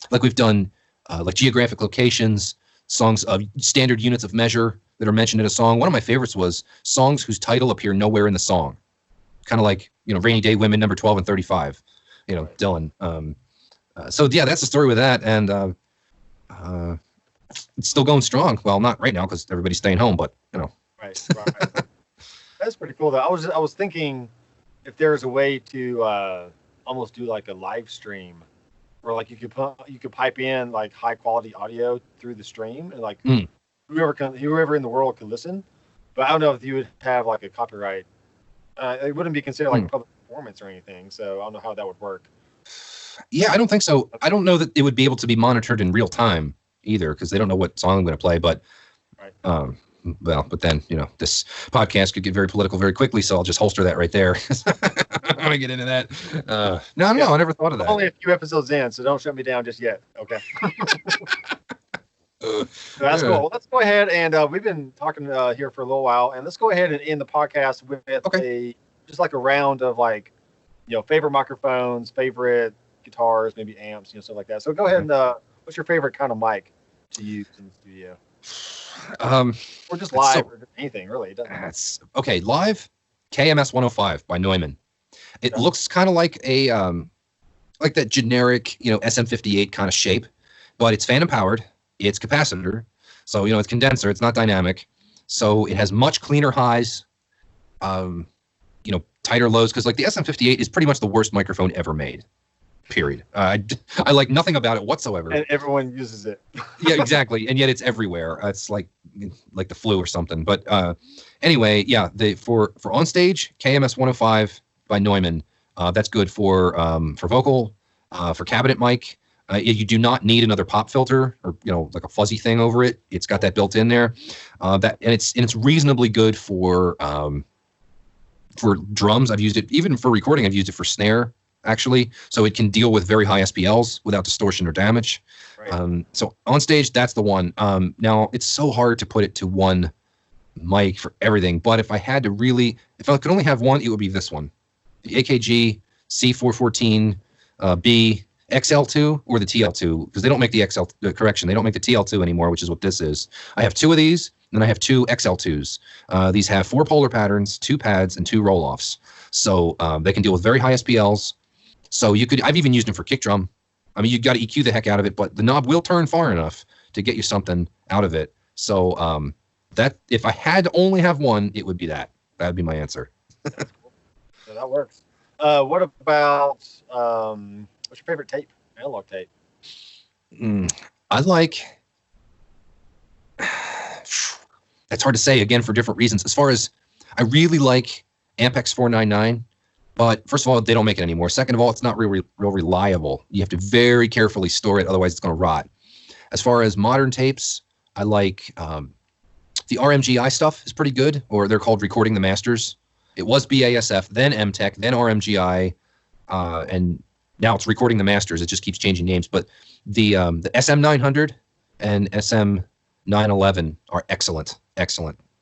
like we've done like geographic locations, songs of standard units of measure that are mentioned in a song. One of my favorites was songs whose title appear nowhere in the song. Kind of like, Rainy Day Women, number 12 and 35, Dylan. So yeah, that's the story with that. And it's still going strong. Well, not right now because everybody's staying home, but Right. That's pretty cool though. I was thinking if there's a way to almost do like a live stream where like you could pipe in like high quality audio through the stream and like whoever in the world could listen. But I don't know if you would have like a copyright. It wouldn't be considered like a public performance or anything. So I don't know how that would work. Yeah, I don't think so. I don't know that it would be able to be monitored in real time either because they don't know what song I'm going to play. But but then, this podcast could get very political very quickly. So I'll just holster that right there. I want to get into that. No, I never thought of that. Only a few episodes in, so don't shut me down just yet. Okay. That's cool. Well, let's go ahead and we've been talking here for a little while, and let's go ahead and end the podcast with just like a round of like, favorite microphones, favorite guitars, maybe amps, stuff like that. So go ahead and what's your favorite kind of mic to use in the studio? Or just live or anything really. It doesn't matter. Live, KMS 105 by Neumann. It looks kind of like a like that generic, SM58 kind of shape, but it's phantom powered. It's capacitor, so it's condenser. It's not dynamic, so it has much cleaner highs, tighter lows. Because like the SM58 is pretty much the worst microphone ever made. Period. I like nothing about it whatsoever. And everyone uses it. Yeah, exactly. And yet it's everywhere. It's like the flu or something. But anyway, yeah. For on stage, KMS 105 by Neumann. That's good for vocal, for cabinet mic. You do not need another pop filter or like a fuzzy thing over it. It's got that built in there. It's reasonably good for drums. I've used it even for recording. I've used it for snare actually, so it can deal with very high SPLs without distortion or damage. Right. So on stage, that's the one. Now it's so hard to put it to one mic for everything, but if I could only have one, it would be this one, the AKG C414 B XL2 or the TL2, because they don't make the they don't make the TL2 anymore, which is what this is. I have two of these, and then I have two XL2s. These have 4 polar patterns, 2 pads, and 2 roll-offs. So they can deal with very high SPLs. So I've even used them for kick drum. I mean, you got to EQ the heck out of it, but the knob will turn far enough to get you something out of it. So that if I had to only have one, it would be that. That would be my answer. That's cool. So that works. What about what's your favorite tape? Analog tape. I like. That's hard to say again for different reasons. As far as I really like Ampex 499, but first of all, they don't make it anymore. Second of all, it's not real reliable. You have to very carefully store it, otherwise it's going to rot. As far as modern tapes, I like the RMGI stuff is pretty good, or they're called Recording the Masters. It was BASF, then MTech, then RMGI, and now it's Recording the Masters. It just keeps changing names. But the SM900 and SM911 are excellent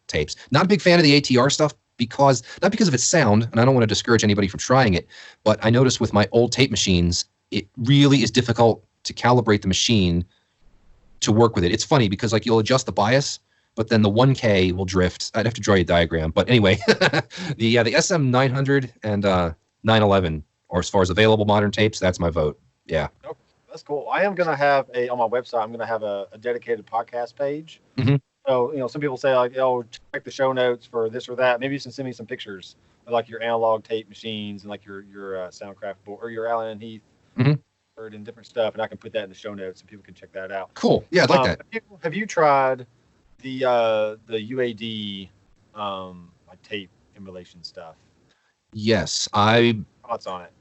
tapes. Not a big fan of the ATR stuff, not because of its sound, and I don't want to discourage anybody from trying it, but I noticed with my old tape machines, it really is difficult to calibrate the machine to work with it. It's funny because like you'll adjust the bias, but then the 1K will drift. I'd have to draw you a diagram, but anyway, the SM900 and 911, or as far as available modern tapes, that's my vote. Yeah. That's cool. I am gonna have on my website. I'm gonna have a dedicated podcast page. Hmm. So some people say like, oh, check the show notes for this or that. Maybe you can send me some pictures of like your analog tape machines and like your Soundcraft board or your Allen and Heath Hmm. board and different stuff, and I can put that in the show notes and people can check that out. Cool. Yeah, I'd like that. Have you tried the UAD like tape emulation stuff? Yes, I Thoughts on it?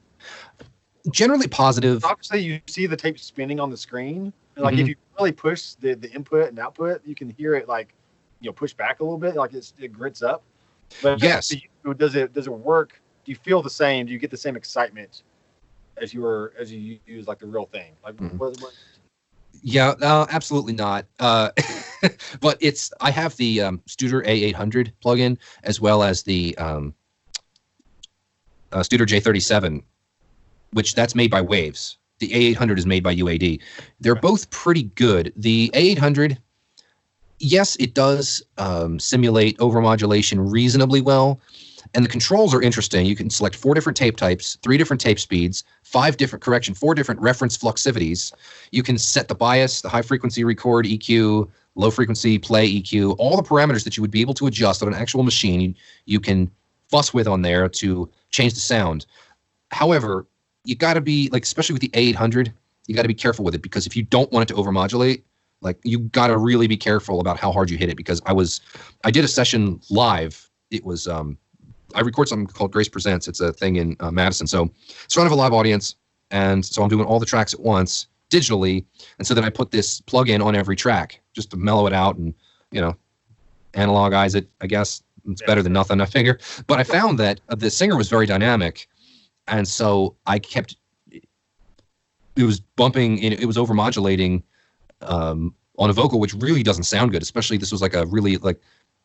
generally positive. Obviously, you see the tape spinning on the screen. And like if you really push the input and output, you can hear it like push back a little bit, like it grits up. But Yes. does it work? Do you feel the same? Do you get the same excitement as you use like the real thing? Like what? Yeah, absolutely not. But I have the Studer A800 plugin as well as the Studer J37, which that's made by Waves. The A800 is made by UAD. They're both pretty good. The A800, yes, it does simulate overmodulation reasonably well. And the controls are interesting. You can select 4 different tape types, 3 different tape speeds, 4 different reference fluxivities. You can set the bias, the high frequency record EQ, low frequency play EQ, all the parameters that you would be able to adjust on an actual machine, you can fuss with on there to change the sound. However, you got to be, like, especially with the A800, you got to be careful with it, because if you don't want it to overmodulate, like, you got to really be careful about how hard you hit it, because I did a session live. It was, I record something called Grace Presents. It's a thing in Madison. So it's in front of a live audience. And so I'm doing all the tracks at once digitally. And so then I put this plug-in on every track just to mellow it out and, analogize it, I guess. It's better than nothing, I figure. But I found that the singer was very dynamic. And so I kept, it was bumping, and it was overmodulating on a vocal, which really doesn't sound good. Especially this was like a really, like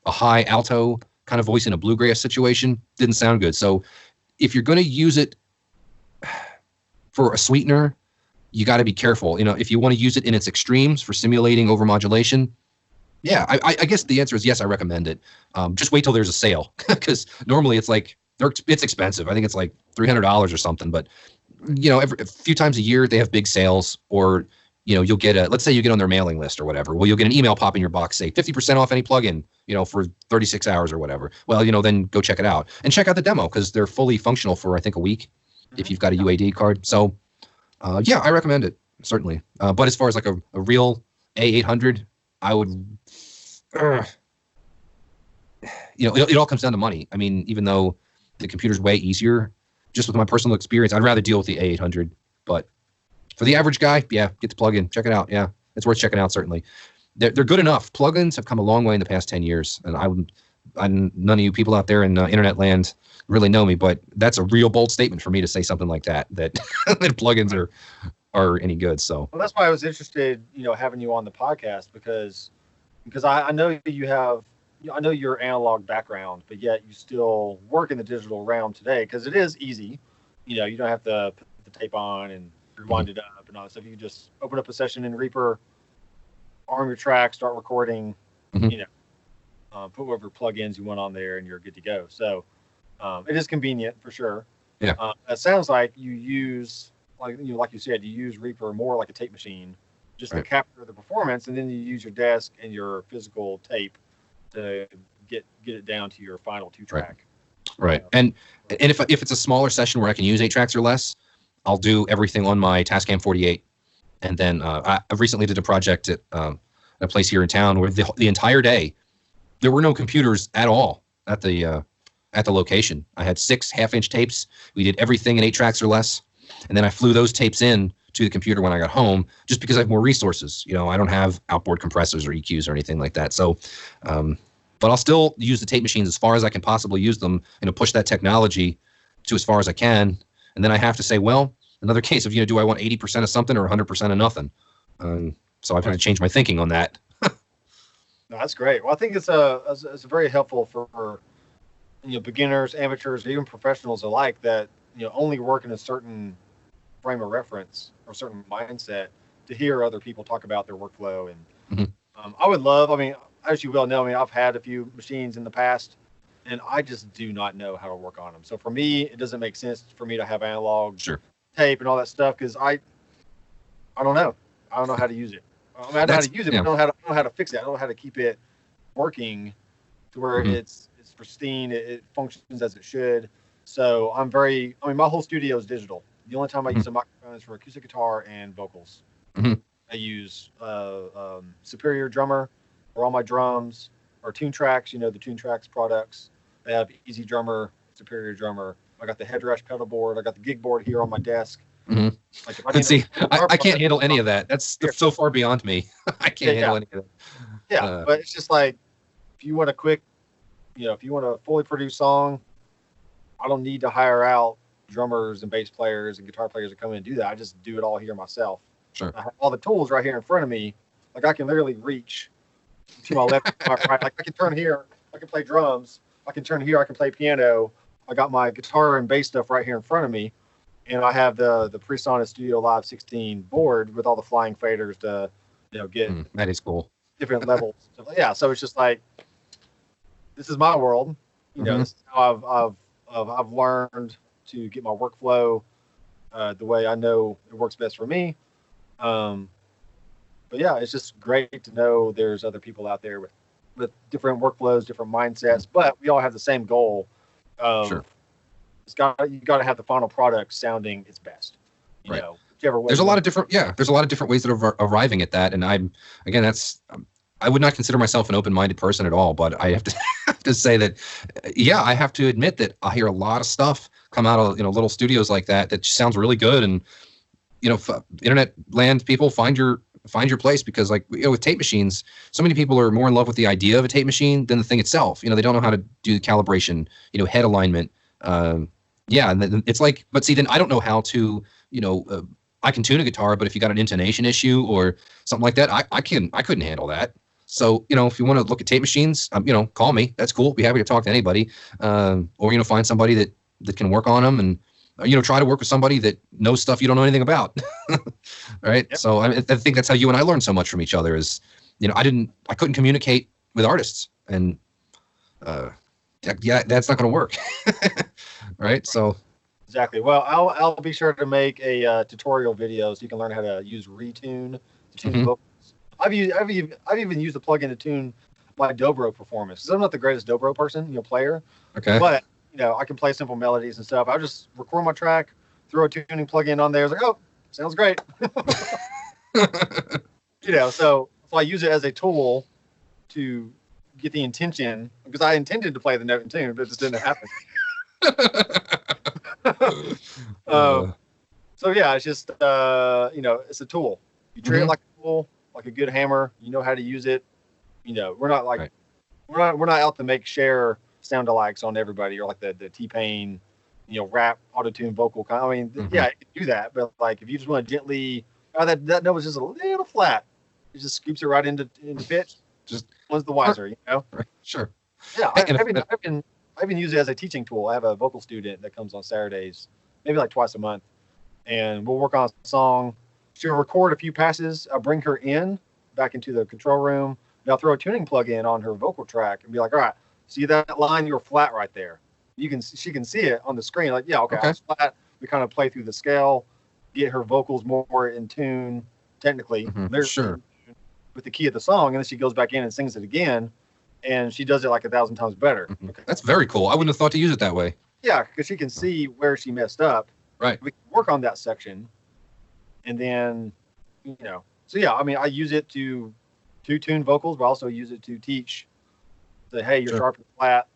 a high alto kind of voice in a bluegrass situation. Didn't sound good. So if you're going to use it for a sweetener, you got to be careful. If you want to use it in its extremes for simulating overmodulation, yeah, I guess the answer is yes, I recommend it. Just wait till there's a sale, because normally it's expensive. I think it's like $300 or something. But a few times a year they have big sales, or you'll get let's say you get on their mailing list or whatever. Well, you'll get an email pop in your box, say 50% off any plugin, for 36 hours or whatever. Well, then go check it out and check out the demo, because they're fully functional for I think a week if you've got a UAD card. So yeah, I recommend it, certainly. But as far as like a real A800, I would, it all comes down to money. I mean, even though the computer's way easier, just with my personal experience, I'd rather deal with the A800. But for the average guy, yeah, get the plug-in. Check it out. Yeah, it's worth checking out, certainly. They're good enough. Plugins have come a long way in the past 10 years. And none of you people out there in internet land really know me, but that's a real bold statement for me to say something like that that plugins are any good. So well, that's why I was interested, having you on the podcast, because I know you have, I know your analog background, but yet you still work in the digital realm today, because it is easy. You don't have to put the tape on and rewind it up and all that stuff. You can just open up a session in Reaper, arm your track, start recording, put whatever plugins you want on there, and you're good to go. So it is convenient for sure. Yeah. It sounds like you use, like you said, you use Reaper more like a tape machine, just to capture the performance, and then you use your desk and your physical tape to get it down to your final 2-track. Right. And if it's a smaller session where I can use 8 tracks or less, I'll do everything on my Tascam 48. And then I recently did a project at a place here in town where the entire day there were no computers at all at the location. I had 6 half-inch tapes. We did everything in 8 tracks or less, and then I flew those tapes in to the computer when I got home, just because I have more resources. I don't have outboard compressors or EQs or anything like that. So, but I'll still use the tape machines as far as I can possibly use them, push that technology to as far as I can. And then I have to say, well, another case of, do I want 80% of something or 100% of nothing? So I've had to change my thinking on that. No, that's great. Well, I think it's very helpful for beginners, amateurs, even professionals alike that only work in a certain frame of reference or certain mindset to hear other people talk about their workflow. And I would love, as you well know, I've had a few machines in the past, and I just do not know how to work on them. So for me, it doesn't make sense for me to have analog tape and all that stuff, because I don't know. I don't know how to use it. I mean, I know how That's to use it, but yeah. I don't know how to fix it. I don't know how to keep it working to where Hmm. it's pristine. It functions as it should. So I'm very. I mean, my whole studio is digital. The only time I Hmm. use a microphone is for acoustic guitar and vocals. Hmm. I use Superior Drummer for all my drums or Tune Tracks. You know the Tune Tracks products. They have Easy Drummer, Superior Drummer. I got the headrush pedal board. I got the gig board here on my desk. Hmm. Like if I And need a see, guitar I can't part, handle any of that. That's here. so far beyond me. I Yeah, can't yeah, handle any of that. yeah. But it's just like if you want a quick, if you want a fully produced song, I don't need to hire out drummers and bass players and guitar players to come in and do that. I just do it all here myself. Sure. I have all the tools right here in front of me. Like I can literally reach to my left, to my right. Like I can turn here, I can play drums. I can turn here, I can play piano. I got my guitar and bass stuff right here in front of me, and I have the PreSonus Studio Live 16 board with all the flying faders to, get That is cool. different levels. So, yeah, so it's just like this is my world. Hmm. This is how I've learned to get my workflow the way I know it works best for me. Um, but yeah, it's just great to know there's other people out there with different workflows, different mindsets, but we all have the same goal of Sure. you got to have the final product sounding its best. Right. Whichever way. There's a lot of different, yeah. There's a lot of different ways of arriving at that, and I'm again, that's I would not consider myself an open-minded person at all, but I have to have to say that, yeah, I have to admit that I hear a lot of stuff come out of little studios like that sounds really good, and internet land people find your place because like with tape machines, so many people are more in love with the idea of a tape machine than the thing itself. They don't know how to do the calibration, head alignment. Yeah, and then it's like, but see, then I don't know how to, I can tune a guitar, but if you got an intonation issue or something like that, I couldn't handle that. So, if you want to look at tape machines, call me. That's cool. Be happy to talk to anybody. Or, find somebody that can work on them and, try to work with somebody that knows stuff you don't know anything about. Right. Yep. So I think that's how you and I learn so much from each other is, I couldn't communicate with artists and, yeah, that's not going to work. Right. So. Exactly. Well, I'll be sure to make a tutorial video so you can learn how to use Retune to tune Mhm. vocals. I've even used the plugin to tune my dobro performance because I'm not the greatest dobro person, player, Okay. but I can play simple melodies and stuff. I'll just record my track, throw a tuning plugin on there. It's like, oh, sounds great. So I use it as a tool to get the intention because I intended to play the note in tune, but it just didn't happen. So yeah, it's just it's a tool. You treat it Mhm. like a tool, like a good hammer. You know how to use it. We're not like Right. we're not out to make share sound alikes on everybody or like the T-Pain, rap auto tune vocal kind. I mean, yeah, you can do that, but like if you just want to gently, that note was just a little flat. It just scoops it right into pitch. Just one's the wiser, right. Sure. Yeah, And if- I've been using it as a teaching tool. I have a vocal student that comes on Saturdays, maybe like twice a month, and we'll work on a song. She'll record a few passes. I'll bring her back into the control room, and I'll throw a tuning plug in on her vocal track and be like, all right, see that line? You're flat right there. She can see it on the screen. Like, yeah, okay. I was flat. We kind of play through the scale, get her vocals more in tune, technically. Mhm. Sure. With the key of the song, and then she goes back in and sings it again, and she does it like 1,000 times better. Mhm. Okay. That's very cool. I wouldn't have thought to use it that way. Yeah, because she can see where she messed up. Right. We can work on that section, and then, So yeah, I mean, I use it to tune vocals, but I also use it to teach. Say, hey, you're Sure. sharp and flat.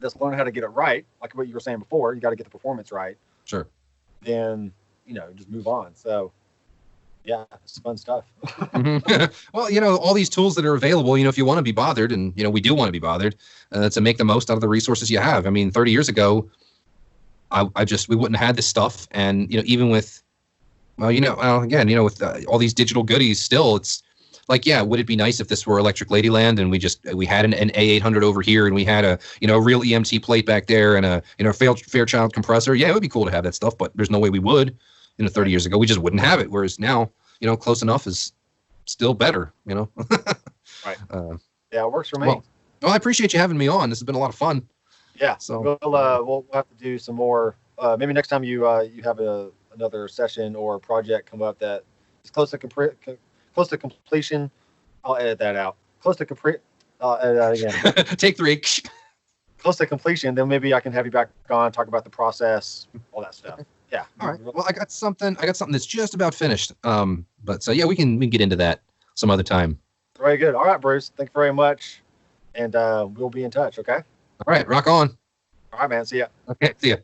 Let's learn how to get it right. Like what you were saying before, you got to get the performance right. Sure. Then, just move on. So, yeah, it's fun stuff. Mhm. Well, all these tools that are available, if you want to be bothered, and we do want to be bothered, to make the most out of the resources you have. I mean, 30 years ago, we wouldn't have had this stuff, and even with, with all these digital goodies, still, it's like, yeah, would it be nice if this were Electric Ladyland and we had an A800 over here and we had a real EMT plate back there and a Fairchild compressor? Yeah, it would be cool to have that stuff, but there's no way we would. 30 years ago, we just wouldn't have it. Whereas now, close enough is still better. Right. Yeah, it works for me. Well, I appreciate you having me on. This has been a lot of fun. Yeah. So we'll have to do some more. Maybe next time you have another session or project come up that it's close to completion. I'll edit that out. Close to complete. I'll edit that again. Take 3. Close to completion, then maybe I can have you back on, talk about the process, all that stuff. Yeah. All right. Well, I got something that's just about finished. But so yeah, we can get into that some other time. Very good. All right, Bruce. Thank you very much. And we'll be in touch, okay? All right, rock on. All right, man. See ya. Okay, see ya.